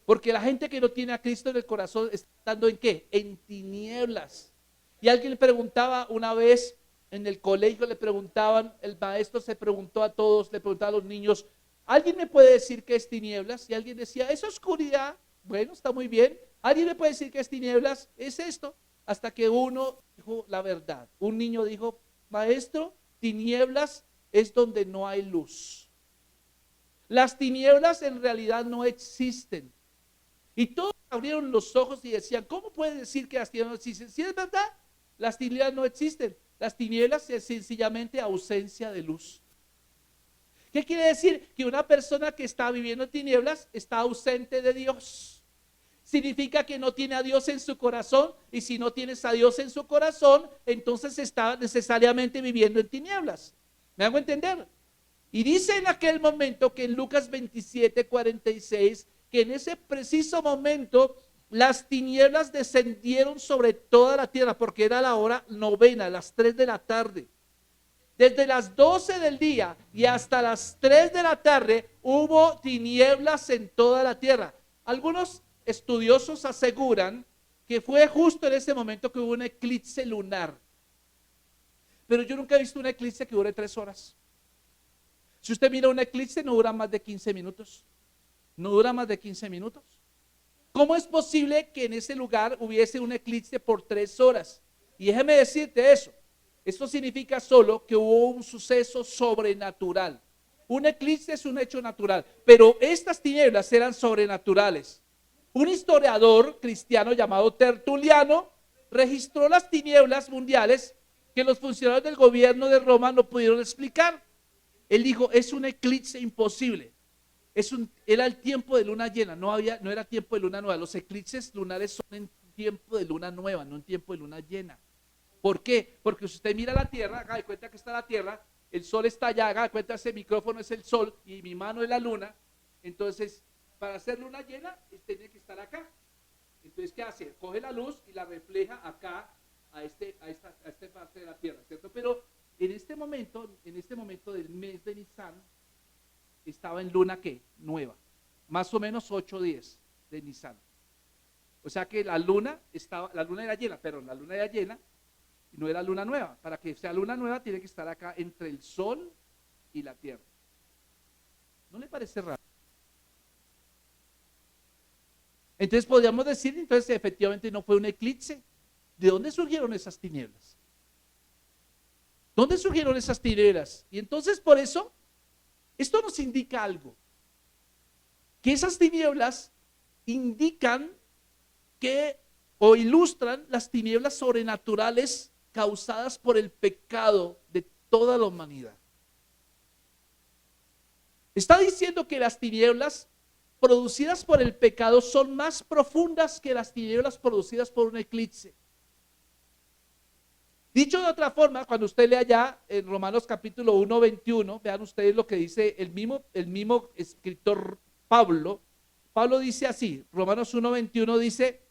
[SPEAKER 2] Porque la gente que no tiene a Cristo en el corazón está estando ¿en qué? En tinieblas. Y alguien le preguntaba una vez en el colegio, le preguntaban, el maestro se preguntó a todos, le preguntaba a los niños, ¿alguien me puede decir qué es tinieblas? Y alguien decía, es oscuridad. Bueno, está muy bien. ¿Alguien me puede decir qué es tinieblas? Es esto. Hasta que uno dijo la verdad. Un niño dijo, maestro, tinieblas es donde no hay luz. Las tinieblas en realidad no existen. Y todos abrieron los ojos y decían, ¿cómo puede decir que las tinieblas no existen? Si es verdad, las tinieblas no existen. Las tinieblas es sencillamente ausencia de luz. ¿Qué quiere decir? Que una persona que está viviendo en tinieblas está ausente de Dios. Significa que no tiene a Dios en su corazón, y si no tienes a Dios en su corazón, entonces está necesariamente viviendo en tinieblas. ¿Me hago entender? Y dice en aquel momento que en Lucas 27:46, que en ese preciso momento las tinieblas descendieron sobre toda la tierra, porque era la hora novena, las 3 de la tarde. Desde las 12 del día y hasta las 3 de la tarde hubo tinieblas en toda la tierra. Algunos estudiosos aseguran que fue justo en ese momento que hubo un eclipse lunar. Pero yo nunca he visto un eclipse que dure 3 horas. Si usted mira un eclipse no dura más de 15 minutos. No dura más de 15 minutos. ¿Cómo es posible que en ese lugar hubiese un eclipse por 3 horas? Y déjeme decirte eso. Esto significa solo que hubo un suceso sobrenatural. Un eclipse es un hecho natural, pero estas tinieblas eran sobrenaturales. Un historiador cristiano llamado Tertuliano registró las tinieblas mundiales que los funcionarios del gobierno de Roma no pudieron explicar. Él dijo, es un eclipse imposible. Era el tiempo de luna llena, no era tiempo de luna nueva. Los eclipses lunares son en tiempo de luna nueva, no en tiempo de luna llena. ¿Por qué? Porque si usted mira la tierra, haga de cuenta que está la tierra, el sol está allá, haga de cuenta ese micrófono es el sol y mi mano es la luna. Entonces, para hacer luna llena, tiene que estar acá. Entonces, ¿qué hace? Coge la luz y la refleja acá a esta parte de la tierra, ¿cierto? Pero en este momento del mes de Nisan, estaba en luna ¿qué? Nueva, más o menos 8 días de Nisan. O sea que la luna era llena, pero la luna era llena y no era luna nueva. Para que sea luna nueva tiene que estar acá entre el sol y la tierra. ¿No le parece raro? Entonces podríamos decir, entonces efectivamente no fue un eclipse. ¿De dónde surgieron esas tinieblas? ¿Dónde surgieron esas tinieblas? Y entonces por eso, esto nos indica algo. Que esas tinieblas indican que o ilustran las tinieblas sobrenaturales causadas por el pecado de toda la humanidad. Está diciendo que las tinieblas producidas por el pecado son más profundas que las tinieblas producidas por un eclipse. Dicho de otra forma, cuando usted lea ya en Romanos capítulo 1, 21, vean ustedes lo que dice el mismo escritor Pablo. Pablo dice así, Romanos 1, 21 dice,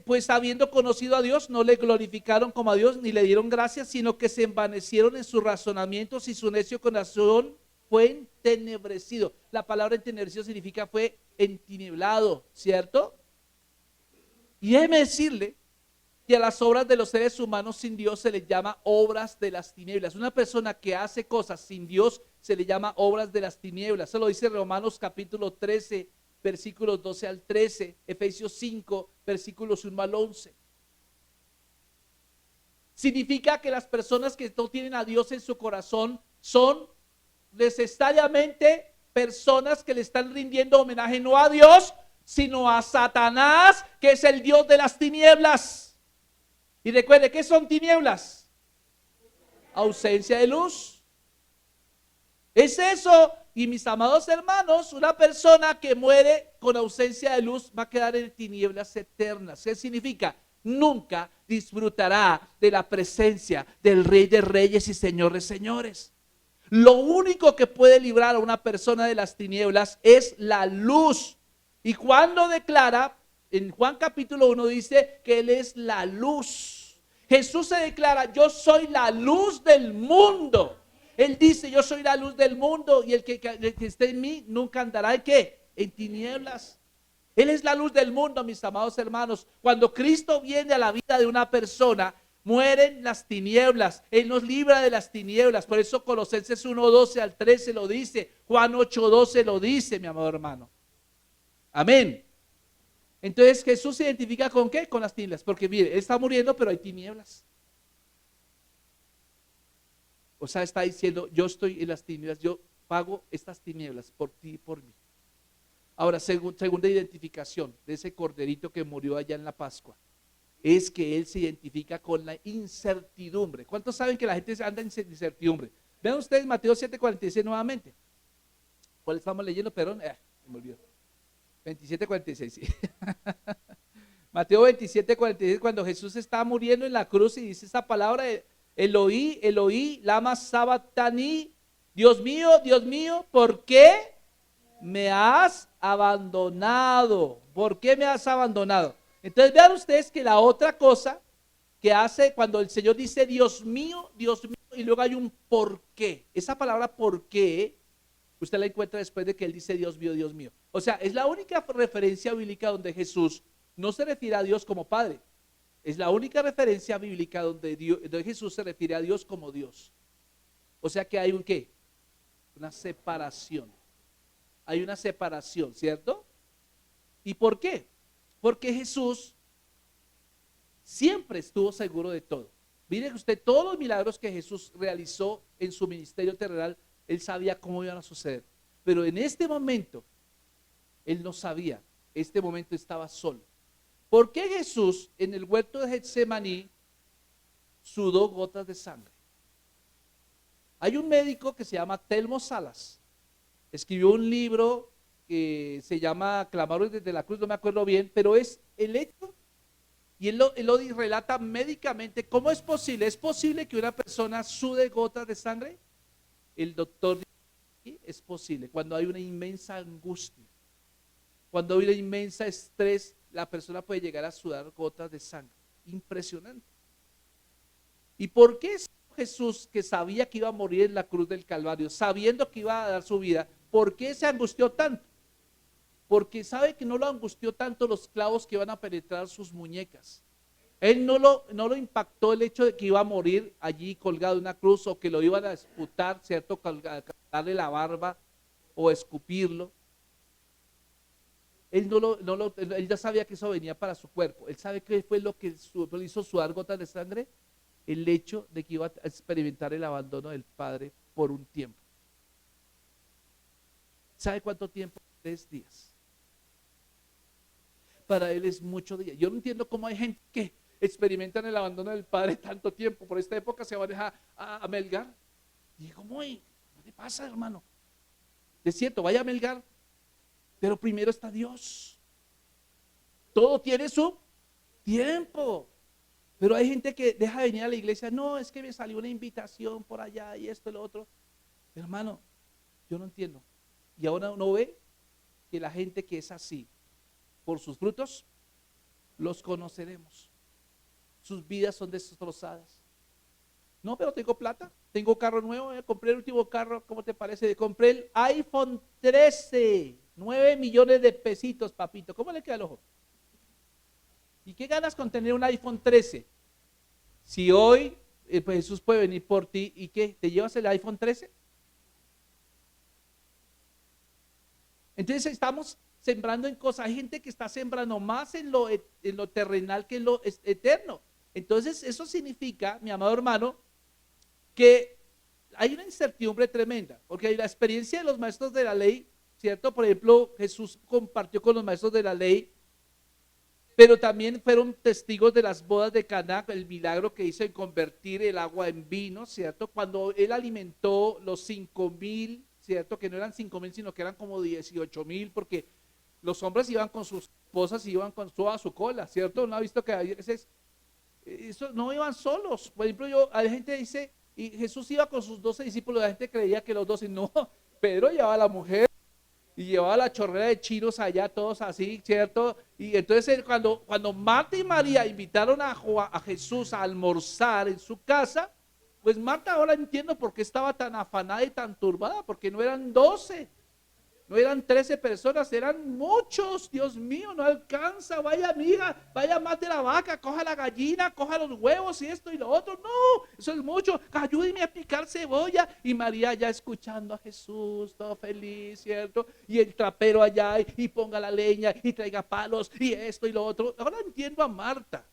[SPEAKER 2] pues habiendo conocido a Dios, no le glorificaron como a Dios, ni le dieron gracias, sino que se envanecieron en sus razonamientos y su necio corazón fue entenebrecido. La palabra entenebrecido significa fue entiniblado, ¿cierto? Y déjeme decirle que a las obras de los seres humanos sin Dios se les llama obras de las tinieblas. Una persona que hace cosas sin Dios se le llama obras de las tinieblas. Eso lo dice Romanos capítulo 13, versículos 12 al 13, Efesios 5, versículos 1 al 11. Significa que las personas que no tienen a Dios en su corazón son necesariamente personas que le están rindiendo homenaje no a Dios, sino a Satanás, que es el Dios de las tinieblas. Y recuerde, ¿qué son tinieblas? Ausencia de luz. Es eso. Y mis amados hermanos, una persona que muere con ausencia de luz va a quedar en tinieblas eternas. ¿Qué significa? Nunca disfrutará de la presencia del Rey de Reyes y Señor de Señores. Lo único que puede librar a una persona de las tinieblas es la luz. Y cuando declara, en Juan capítulo 1 dice que Él es la luz. Jesús se declara, yo soy la luz del mundo. Él dice, yo soy la luz del mundo y el que esté en mí nunca andará ¿en qué? En tinieblas. Él es la luz del mundo, mis amados hermanos. Cuando Cristo viene a la vida de una persona, mueren las tinieblas. Él nos libra de las tinieblas. Por eso Colosenses 1, 12 al 13 lo dice. Juan 8, 12 lo dice, mi amado hermano. Amén. Entonces Jesús se identifica ¿con qué? Con las tinieblas. Porque mire, Él está muriendo, pero hay tinieblas. O sea, está diciendo, yo estoy en las tinieblas, yo pago estas tinieblas por ti y por mí. Ahora, segunda identificación de ese corderito que murió allá en la Pascua, es que Él se identifica con la incertidumbre. ¿Cuántos saben que la gente anda en incertidumbre? Vean ustedes Mateo 7:46 nuevamente. ¿Cuál estamos leyendo? Perdón, me olvidó. 27:46, sí. Mateo 27:46, cuando Jesús está muriendo en la cruz y dice esta palabra, Eloí, Eloí, lama sabactani, Dios mío, ¿por qué me has abandonado? ¿Por qué me has abandonado? Entonces vean ustedes que la otra cosa que hace cuando el Señor dice Dios mío, y luego hay un por qué. Esa palabra por qué, usted la encuentra después de que Él dice Dios mío, Dios mío. O sea, es la única referencia bíblica donde Jesús no se refiere a Dios como Padre. Es la única referencia bíblica donde Jesús se refiere a Dios como Dios. O sea que hay un ¿qué? Una separación. Hay una separación, ¿cierto? ¿Y por qué? Porque Jesús siempre estuvo seguro de todo. Mire usted, todos los milagros que Jesús realizó en su ministerio terrenal, Él sabía cómo iban a suceder. Pero en este momento, Él no sabía. Este momento estaba solo. ¿Por qué Jesús en el huerto de Getsemaní sudó gotas de sangre? Hay un médico que se llama Telmo Salas. Escribió un libro que se llama Clamores desde la cruz, no me acuerdo bien, pero es el hecho, y él lo relata médicamente. ¿Cómo es posible? ¿Es posible que una persona sude gotas de sangre? El doctor dice, sí, es posible, cuando hay una inmensa angustia, cuando hay una inmensa estrés, la persona puede llegar a sudar gotas de sangre. Impresionante. ¿Y por qué Jesús, que sabía que iba a morir en la cruz del Calvario, sabiendo que iba a dar su vida, por qué se angustió tanto? Porque sabe que no lo angustió tanto los clavos que iban a penetrar sus muñecas. Él no lo impactó el hecho de que iba a morir allí colgado en una cruz, o que lo iban a esputar, ¿cierto? Darle la barba o escupirlo. Él ya sabía que eso venía para su cuerpo. Él sabe que fue lo que lo hizo sudar gotas de sangre, el hecho de que iba a experimentar el abandono del Padre por un tiempo. ¿Sabe cuánto tiempo? 3 días. Para Él es mucho día. Yo no entiendo cómo hay gente que experimentan el abandono del Padre tanto tiempo. Por esta época se va a dejar a Melgar. Y ¿cómo? ¿Qué te pasa, hermano? Es cierto, vaya a Melgar, pero primero está Dios. Todo tiene su tiempo. Pero hay gente que deja de venir a la iglesia, no, es que me salió una invitación por allá y esto y lo otro. Hermano, yo no entiendo. Y ahora uno ve que la gente que es así, por sus frutos, los conoceremos. Sus vidas son destrozadas. No, pero tengo plata, tengo carro nuevo, compré el último carro, ¿cómo te parece? Compré el iPhone 13, 9 millones de pesitos, papito. ¿Cómo le queda el ojo? ¿Y qué ganas con tener un iPhone 13? Si hoy pues Jesús puede venir por ti, ¿y qué? ¿Te llevas el iPhone 13? Entonces estamos sembrando en cosas. Hay gente que está sembrando más en lo terrenal que en lo eterno. Entonces eso significa, mi amado hermano, que hay una incertidumbre tremenda, porque hay la experiencia de los maestros de la ley, ¿cierto? Por ejemplo, Jesús compartió con los maestros de la ley, pero también fueron testigos de las bodas de Caná, el milagro que hizo en convertir el agua en vino, ¿cierto? Cuando él alimentó los 5,000, ¿cierto? Que no eran 5,000, sino que eran como 18,000, porque los hombres iban con sus esposas y iban con toda su cola, ¿cierto? ¿No ha visto que a veces eso, no iban solos? Por ejemplo, la gente dice, y Jesús iba con sus 12 discípulos, la gente creía que los 12, no, Pedro llevaba a la mujer y llevaba la chorrera de chinos allá, todos así, ¿cierto? Y entonces cuando Marta y María invitaron a Jesús a almorzar en su casa, pues Marta ahora entiendo por qué estaba tan afanada y tan turbada, porque no eran 12, no eran 13 personas, eran muchos. Dios mío, no alcanza. Vaya amiga, vaya mate la vaca, coja la gallina, coja los huevos y esto y lo otro. No, eso es mucho. Ayúdeme a picar cebolla. Y María ya escuchando a Jesús, todo feliz, ¿cierto? Y el trapero allá y ponga la leña y traiga palos y esto y lo otro. Ahora entiendo a Marta.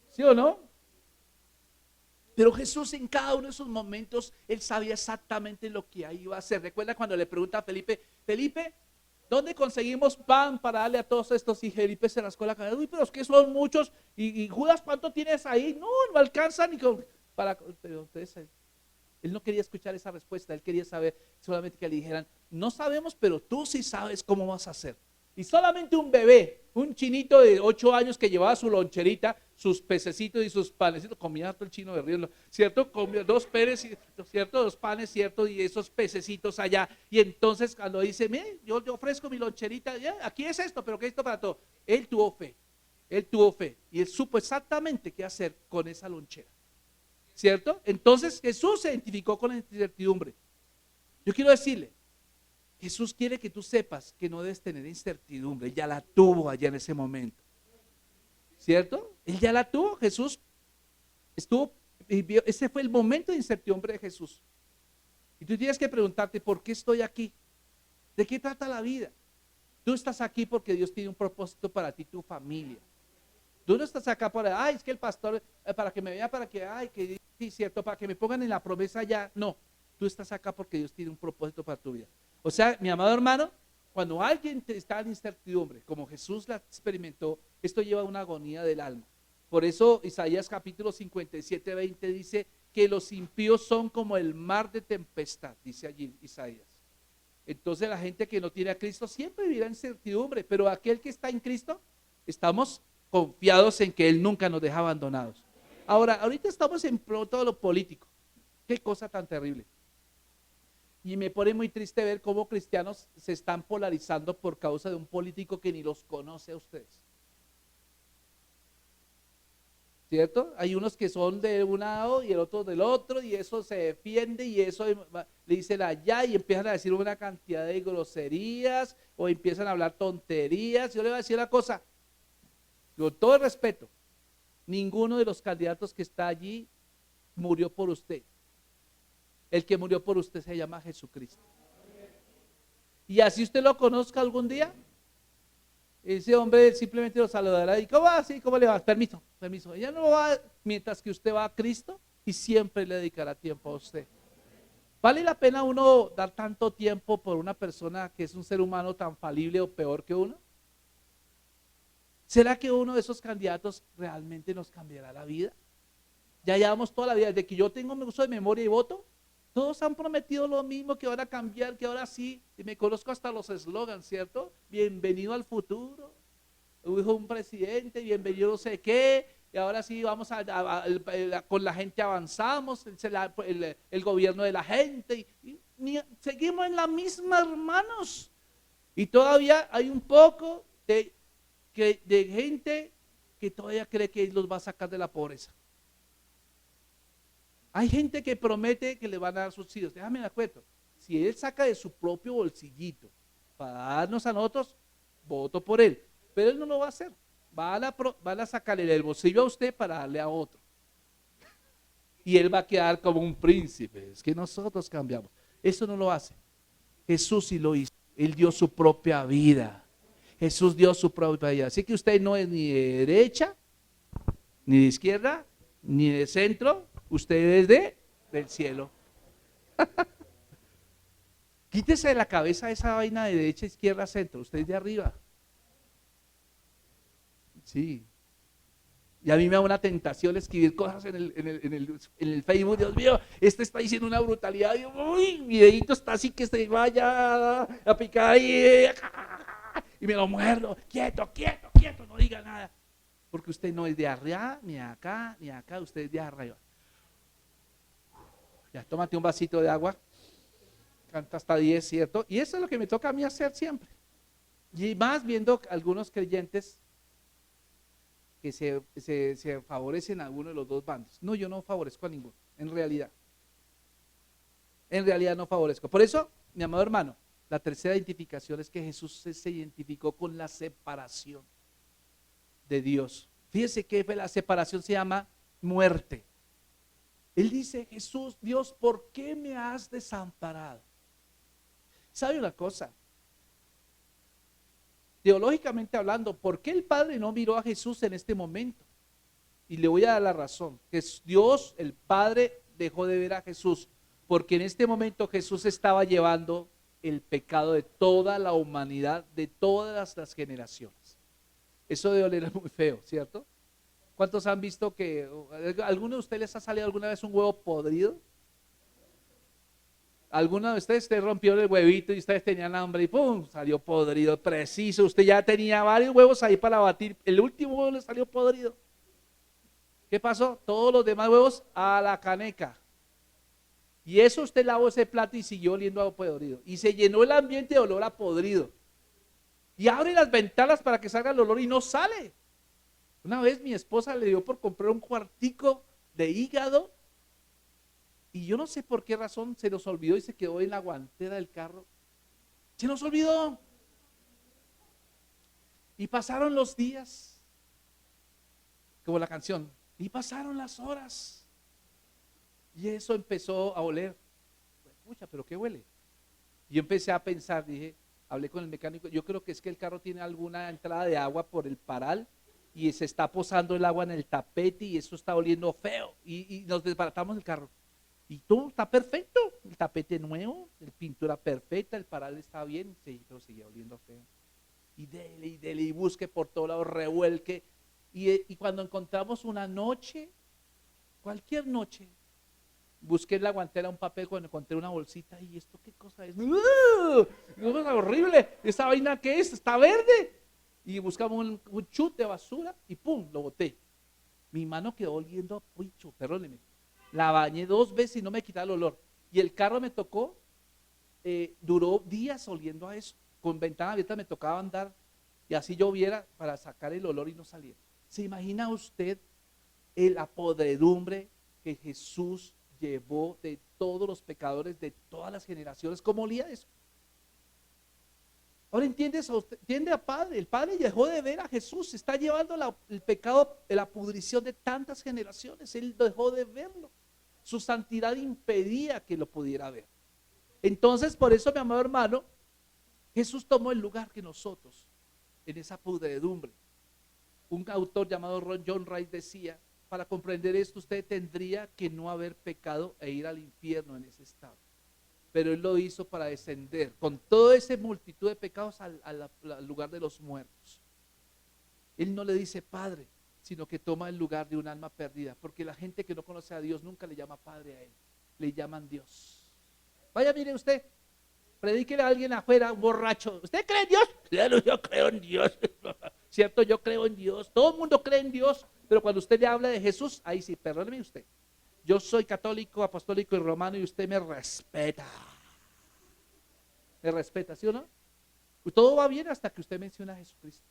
[SPEAKER 2] ¿Sí o no? Pero Jesús en cada uno de esos momentos, él sabía exactamente lo que iba a hacer. Recuerda cuando le pregunta a Felipe, Felipe, ¿dónde conseguimos pan para darle a todos estos? Y Felipe se rascó la cabeza, uy, pero es que son muchos. Y Judas, ¿cuánto tienes ahí? No, no alcanza ni con, para, pero entonces él no quería escuchar esa respuesta, él quería saber solamente que le dijeran, no sabemos, pero tú sí sabes cómo vas a hacer. Y solamente un bebé, un chinito de 8 años que llevaba su loncherita, sus pececitos y sus panecitos, comía harto el chino de río, ¿cierto? Comía 2 peces, ¿cierto? 2 panes, ¿cierto? Y esos pececitos allá. Y entonces cuando dice, mire, yo ofrezco mi loncherita, ya, aquí es esto, pero ¿qué es esto para todo? Él tuvo fe, y él supo exactamente qué hacer con esa lonchera, ¿cierto? Entonces Jesús se identificó con la incertidumbre. Yo quiero decirle, Jesús quiere que tú sepas que no debes tener incertidumbre, ya la tuvo allá en ese momento, ¿cierto? Él ya la tuvo, Jesús estuvo, ese fue el momento de incertidumbre de Jesús. Y tú tienes que preguntarte, ¿por qué estoy aquí? ¿De qué trata la vida? Tú estás aquí porque Dios tiene un propósito para ti, tu familia. Tú no estás acá para, ay, es que el pastor, para que me vea, para que, ay, que sí, cierto, para que me pongan en la promesa ya. No, tú estás acá porque Dios tiene un propósito para tu vida. O sea, mi amado hermano, cuando alguien está en incertidumbre, como Jesús la experimentó, esto lleva a una agonía del alma. Por eso Isaías capítulo 57, 20 dice que los impíos son como el mar de tempestad, dice allí Isaías. Entonces la gente que no tiene a Cristo siempre vivirá en incertidumbre, pero aquel que está en Cristo, estamos confiados en que Él nunca nos deja abandonados. Ahora, ahorita estamos en todo lo político. Qué cosa tan terrible. Y me pone muy triste ver cómo cristianos se están polarizando por causa de un político que ni los conoce a ustedes. ¿Cierto? Hay unos que son de un lado y el otro del otro, y eso se defiende y eso le dicen allá y empiezan a decir una cantidad de groserías o empiezan a hablar tonterías. Yo le voy a decir una cosa, con todo el respeto, ninguno de los candidatos que está allí murió por usted. El que murió por usted se llama Jesucristo. Y así usted lo conozca algún día, ese hombre simplemente lo saludará y ¿cómo va? Sí, ¿cómo le va? Permiso, permiso. Ella no va, mientras que usted va a Cristo y siempre le dedicará tiempo a usted. ¿Vale la pena uno dar tanto tiempo por una persona que es un ser humano tan falible o peor que uno? ¿Será que uno de esos candidatos realmente nos cambiará la vida? Ya llevamos toda la vida, desde que yo tengo mi uso de memoria y voto, todos han prometido lo mismo, que van a cambiar, que ahora sí, y me conozco hasta los eslogans, ¿cierto? Bienvenido al futuro, dijo un presidente, bienvenido no sé qué, y ahora sí vamos con la gente avanzamos, el gobierno de la gente, seguimos en la misma, hermanos. Y todavía hay un poco de gente que todavía cree que los va a sacar de la pobreza. Hay gente que promete que le van a dar subsidios. Déjame de acuerdo. Si él saca de su propio bolsillito para darnos a nosotros, voto por él. Pero él no lo va a hacer. Van a sacarle del bolsillo a usted para darle a otro. Y él va a quedar como un príncipe. Es que nosotros cambiamos. Eso no lo hace. Jesús sí lo hizo. Él dio su propia vida. Jesús dio su propia vida. Así que usted no es ni de derecha, ni de izquierda, ni de centro. Usted es del cielo. Quítese de la cabeza esa vaina de derecha, izquierda, centro. Usted es de arriba. Sí. Y a mí me da una tentación escribir cosas en el Facebook. Dios mío, este está diciendo una brutalidad. Uy, mi dedito está así que se vaya a picar ahí. Y me lo muerdo. Quieto, quieto, quieto, no diga nada. Porque usted no es de arriba, ni acá, ni acá. Usted es de arriba. Ya, tómate un vasito de agua. Canta hasta 10, ¿cierto? Y eso es lo que me toca a mí hacer siempre. Y más viendo algunos creyentes que se favorecen a alguno de los dos bandos. No, yo no favorezco a ninguno, en realidad. En realidad no favorezco. Por eso, mi amado hermano, la tercera identificación es que Jesús se identificó con la separación de Dios. Fíjese que la separación se llama muerte. Él dice, Jesús, Dios, ¿por qué me has desamparado? ¿Sabe una cosa? Teológicamente hablando, ¿por qué el Padre no miró a Jesús en este momento? Y le voy a dar la razón, que Dios, el Padre, dejó de ver a Jesús, porque en este momento Jesús estaba llevando el pecado de toda la humanidad, de todas las generaciones. Eso debe oler muy feo, ¿cierto? ¿Cuántos han visto que, alguno de ustedes les ha salido alguna vez un huevo podrido? Alguno de ustedes rompió el huevito y ustedes tenían hambre y ¡pum! Salió podrido, preciso. Usted ya tenía varios huevos ahí para batir. El último huevo le salió podrido. ¿Qué pasó? Todos los demás huevos a la caneca. Y eso usted lavó ese plato y siguió oliendo a podrido. Y se llenó el ambiente de olor a podrido. Y abre las ventanas para que salga el olor y no sale. Una vez mi esposa le dio por comprar un cuartico de hígado. Y yo no sé por qué razón se nos olvidó y se quedó en la guantera del carro. Se nos olvidó. Y pasaron los días, como la canción, y pasaron las horas. Y eso empezó a oler. Pucha, pero ¿qué huele? Y yo empecé a pensar, dije, hablé con el mecánico, yo creo que es que el carro tiene alguna entrada de agua por el paral y se está posando el agua en el tapete y eso está oliendo feo. Y nos desbaratamos el carro. Y todo está perfecto, el tapete nuevo, la pintura perfecta, el paral está bien, sí, pero seguía oliendo feo. Y dele, y busque por todos lados, revuelque. Y cuando encontramos una noche, cualquier noche, busqué en la guantera un papel cuando encontré una bolsita, y esto qué cosa es, cosa horrible, esa vaina qué es, está verde. Y buscamos un chute de basura y pum, lo boté. Mi mano quedó oliendo a pucho, perdóneme. La bañé 2 veces y no me quitaba el olor. Y el carro me tocó, duró días oliendo a eso. Con ventana abierta me tocaba andar y así lloviera para sacar el olor y no salía. ¿Se imagina usted la podredumbre que Jesús llevó de todos los pecadores de todas las generaciones? ¿Cómo olía eso? Ahora entiende al Padre. El Padre dejó de ver a Jesús. Está llevando el pecado, la pudrición de tantas generaciones. Él dejó de verlo. Su santidad impedía que lo pudiera ver. Entonces, por eso, mi amado hermano, Jesús tomó el lugar que nosotros, en esa pudredumbre. Un autor llamado John Rice decía, para comprender esto, usted tendría que no haber pecado e ir al infierno en ese estado. Pero Él lo hizo para descender con toda esa multitud de pecados al lugar de los muertos. Él no le dice Padre, sino que toma el lugar de un alma perdida, porque la gente que no conoce a Dios nunca le llama Padre a Él, le llaman Dios. Vaya, mire usted, Predíquele a alguien afuera, un borracho. ¿Usted cree en Dios? Claro, yo creo en Dios. ¿Cierto? Yo creo en Dios. Todo el mundo cree en Dios. Pero cuando usted le habla de Jesús, ahí sí, perdóneme usted. Yo soy católico, apostólico y romano y usted me respeta. Me respeta, ¿sí o no? Pues todo va bien hasta que usted menciona a Jesucristo.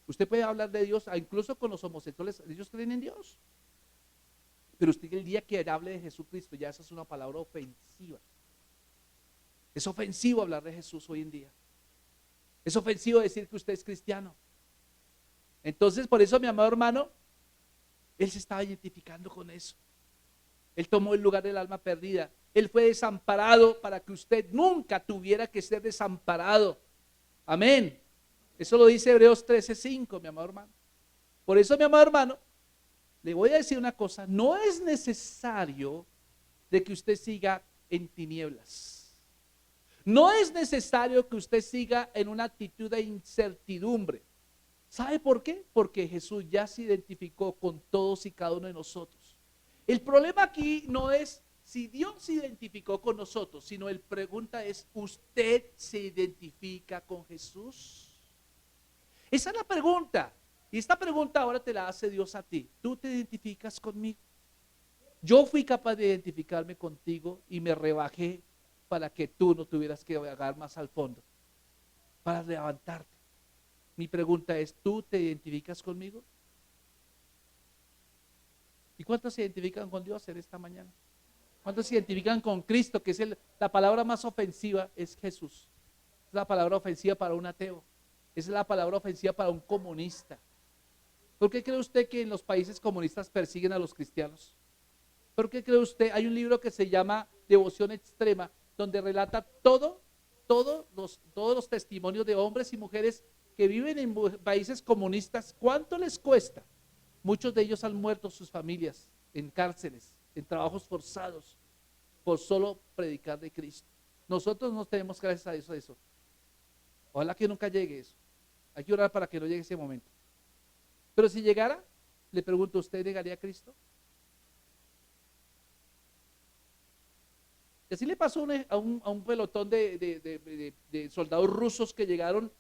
[SPEAKER 2] Usted puede hablar de Dios, incluso con los homosexuales, ellos creen en Dios. Pero usted el día que hable de Jesucristo, ya esa es una palabra ofensiva. Es ofensivo hablar de Jesús hoy en día. Es ofensivo decir que usted es cristiano. Entonces, por eso, mi amado hermano, él se estaba identificando con eso. Él tomó el lugar del alma perdida. Él fue desamparado para que usted nunca tuviera que ser desamparado. Amén. Eso lo dice Hebreos 13:5, mi amado hermano. Por eso, mi amado hermano, le voy a decir una cosa. No es necesario de que usted siga en tinieblas. No es necesario que usted siga en una actitud de incertidumbre. ¿Sabe por qué? Porque Jesús ya se identificó con todos y cada uno de nosotros. El problema aquí no es si Dios se identificó con nosotros, sino el pregunta es, ¿usted se identifica con Jesús? Esa es la pregunta. Y esta pregunta ahora te la hace Dios a ti. ¿Tú te identificas conmigo? Yo fui capaz de identificarme contigo y me rebajé para que tú no tuvieras que vagar más al fondo, para levantarte. Mi pregunta es, ¿tú te identificas conmigo? ¿Y cuántos se identifican con Dios en esta mañana? ¿Cuántos se identifican con Cristo, que es la palabra más ofensiva, es Jesús? Es la palabra ofensiva para un ateo. Es la palabra ofensiva para un comunista. ¿Por qué cree usted que en los países comunistas persiguen a los cristianos? ¿Por qué cree usted? Hay un libro que se llama Devoción Extrema, donde relata todos los testimonios de hombres y mujeres que viven en países comunistas. ¿Cuánto les cuesta? Muchos de ellos han muerto sus familias en cárceles, en trabajos forzados, por solo predicar de Cristo. Nosotros no tenemos, gracias a eso. Ojalá que nunca llegue eso. Hay que orar para que no llegue ese momento. Pero si llegara, le pregunto, ¿usted negaría a Cristo? Y así le pasó a un pelotón de soldados rusos que llegaron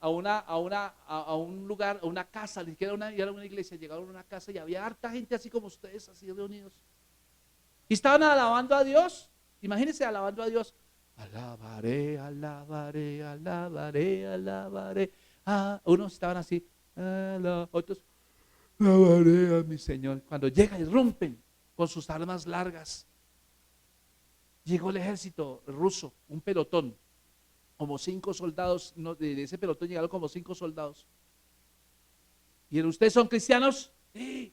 [SPEAKER 2] a un lugar, a una casa, ni siquiera era una iglesia, llegaron a una casa y había harta gente así como ustedes, así reunidos. Y estaban alabando a Dios. Imagínense alabando a Dios. Alabaré, alabaré, alabaré, alabaré. Unos estaban así, otros, alabaré a mi Señor. Cuando llega, irrumpen con sus armas largas. Llegó el ejército ruso, un pelotón, como 5 soldados, de ese pelotón llegaron como 5 soldados. ¿Y ustedes son cristianos? Sí.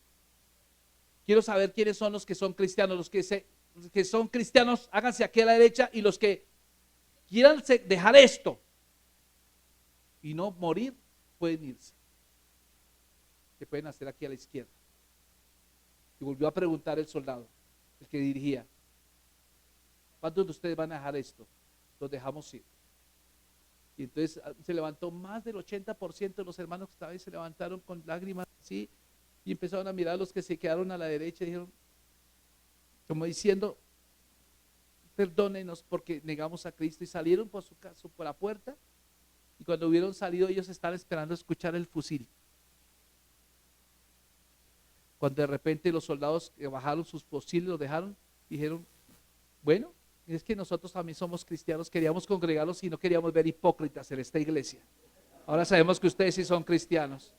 [SPEAKER 2] Quiero saber quiénes son los que son cristianos. Los que son cristianos, háganse aquí a la derecha, y los que quieran dejar esto y no morir, pueden irse. Se pueden hacer aquí a la izquierda. Y volvió a preguntar el soldado, el que dirigía, ¿cuántos de ustedes van a dejar esto? Los dejamos ir. Y entonces se levantó más del 80% de los hermanos que estaban ahí, se levantaron con lágrimas así, y empezaron a mirar a los que se quedaron a la derecha y dijeron, como diciendo, perdónenos porque negamos a Cristo, y salieron por la puerta, y cuando hubieron salido ellos estaban esperando escuchar el fusil. Cuando de repente los soldados bajaron sus fusiles, los dejaron, dijeron, bueno, es que nosotros también somos cristianos, queríamos congregarlos y no queríamos ver hipócritas en esta iglesia. Ahora sabemos que ustedes sí son cristianos.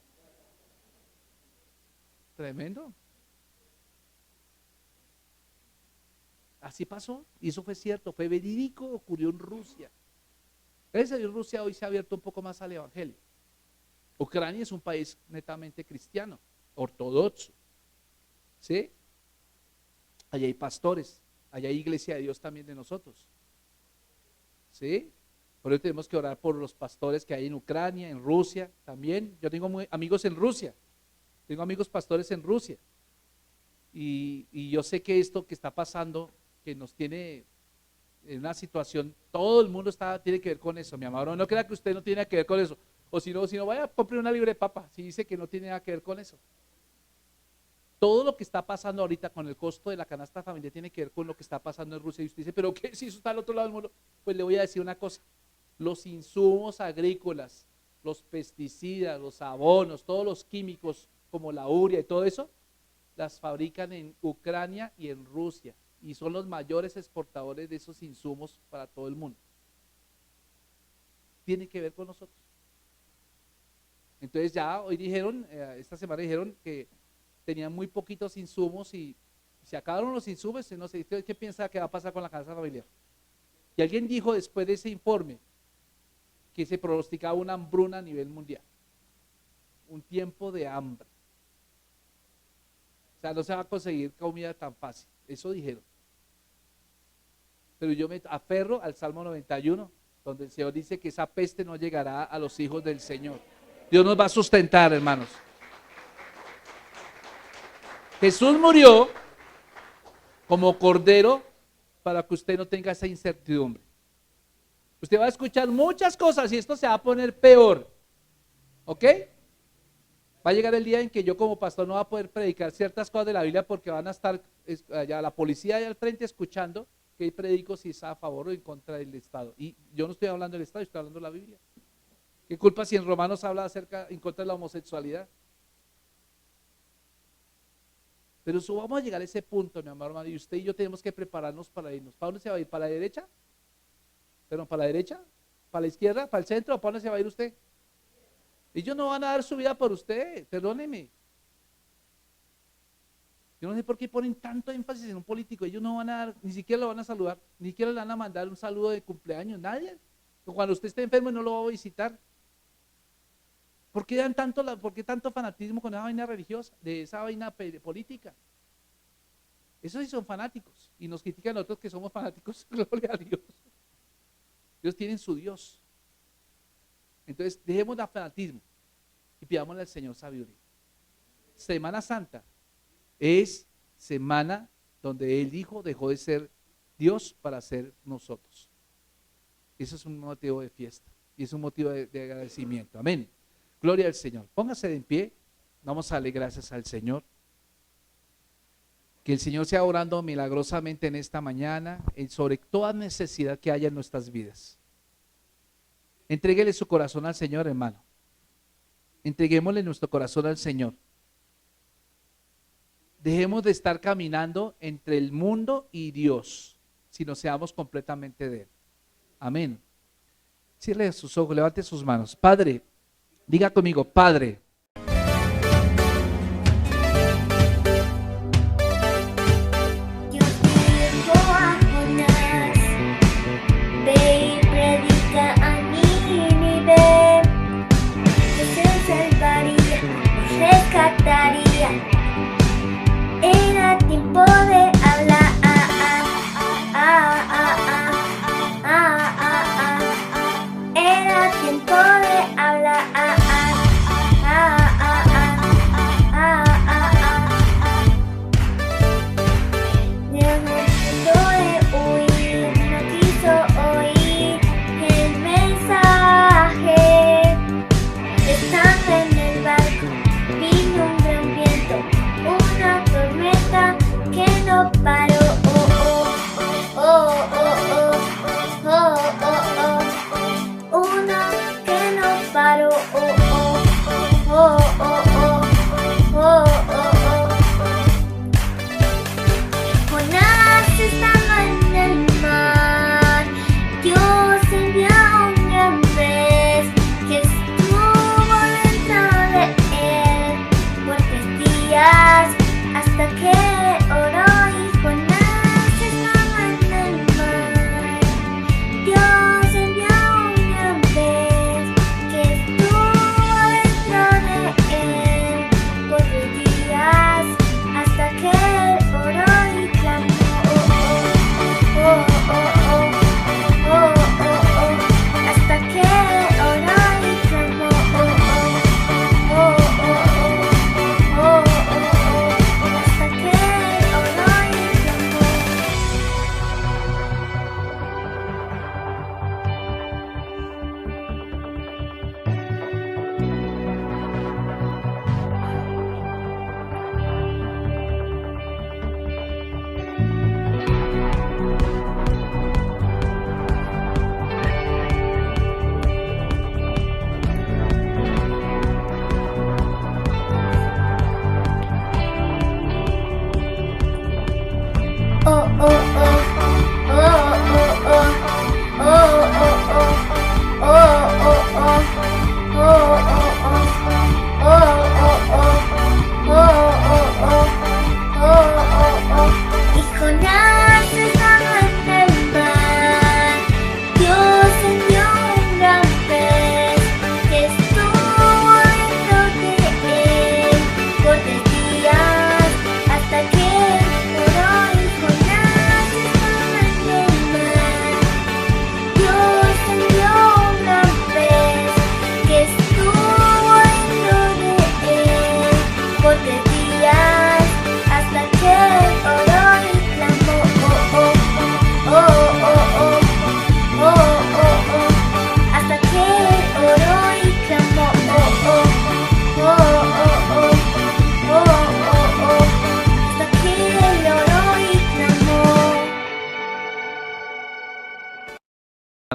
[SPEAKER 2] Tremendo. Así pasó, y eso fue cierto, fue verídico, ocurrió en Rusia. Gracias a Dios, Rusia hoy se ha abierto un poco más al evangelio. Ucrania es un país netamente cristiano, ortodoxo. ¿Sí? Allá hay pastores, allá hay iglesia de Dios también de nosotros. ¿Sí? Por eso tenemos que orar por los pastores que hay en Ucrania, en Rusia también. Yo tengo amigos en Rusia, tengo amigos pastores en Rusia. Y yo sé que esto que está pasando, que nos tiene en una situación, todo el mundo tiene que ver con eso, mi amado. No crea que usted no tiene que ver con eso. O si no vaya a comprar una libre papa, si dice que no tiene nada que ver con eso. todo lo que está pasando ahorita con el costo de la canasta familiar tiene que ver con lo que está pasando en Rusia. Y usted dice, ¿pero qué? Si eso está al otro lado del mundo. Pues le voy a decir una cosa. Los insumos agrícolas, los pesticidas, los abonos, todos los químicos como la urea y todo eso, las fabrican en Ucrania y en Rusia. Y son los mayores exportadores de esos insumos para todo el mundo. Tiene que ver con nosotros. Entonces ya hoy dijeron, esta semana dijeron que tenían muy poquitos insumos y se acabaron los insumos. No sé, ¿qué piensa que va a pasar con la canasta familiar? Y alguien dijo después de ese informe que se pronosticaba una hambruna a nivel mundial, un tiempo de hambre. O sea, no se va a conseguir comida tan fácil, eso dijeron. Pero yo me aferro al Salmo 91, donde el Señor dice que esa peste no llegará a los hijos del Señor. Dios nos va a sustentar, hermanos. Jesús murió como cordero para que usted no tenga esa incertidumbre. Usted va a escuchar muchas cosas y esto se va a poner peor. ¿Ok? Va a llegar el día en que yo como pastor no va a poder predicar ciertas cosas de la Biblia porque van a estar allá la policía allá al frente escuchando que predico si está a favor o en contra del Estado. Y yo no estoy hablando del Estado, estoy hablando de la Biblia. ¿Qué culpa si en Romanos habla acerca en contra de la homosexualidad? Pero eso vamos a llegar a ese punto, mi amor, hermano, y usted y yo tenemos que prepararnos para irnos. ¿Para dónde se va a ir? ¿Para la derecha? ¿Pero para la derecha? ¿Para la izquierda? ¿Para el centro? ¿Para dónde se va a ir usted? Ellos no van a dar su vida por usted, perdóneme. Yo no sé por qué ponen tanto énfasis en un político. Ellos no van a dar, ni siquiera lo van a saludar, ni siquiera le van a mandar un saludo de cumpleaños, nadie. Cuando usted esté enfermo no lo va a visitar. ¿Por qué por qué tanto fanatismo con esa vaina religiosa, de esa vaina política? Esos sí son fanáticos y nos critican a nosotros que somos fanáticos, gloria a Dios. Ellos tienen su Dios. Entonces dejemos el fanatismo y pidámosle al Señor sabiduría. Semana Santa es semana donde el Hijo dejó de ser Dios para ser nosotros. Eso es un motivo de fiesta y es un motivo de agradecimiento. Amén. Gloria al Señor. Póngase de en pie. Vamos a darle gracias al Señor. Que el Señor sea orando milagrosamente en esta mañana sobre toda necesidad que haya en nuestras vidas. Entréguele su corazón al Señor, hermano. Entreguémosle nuestro corazón al Señor. Dejemos de estar caminando entre el mundo y Dios, sino seamos completamente de Él. Amén. Cierre sus ojos, levante sus manos. Padre, diga conmigo, Padre.
[SPEAKER 1] Era tiempo de hablar. Era tiempo de hablar. Dios no quiso oír, no quiso oír el mensaje. Estando en el barco, vino un gran viento, una tormenta que no paró. Una que no paró. Jonás estaba en el mar. Dios envió un gran pez que estuvo dentro de él por 3 días hasta que oró y Jonás oh, oh, oh.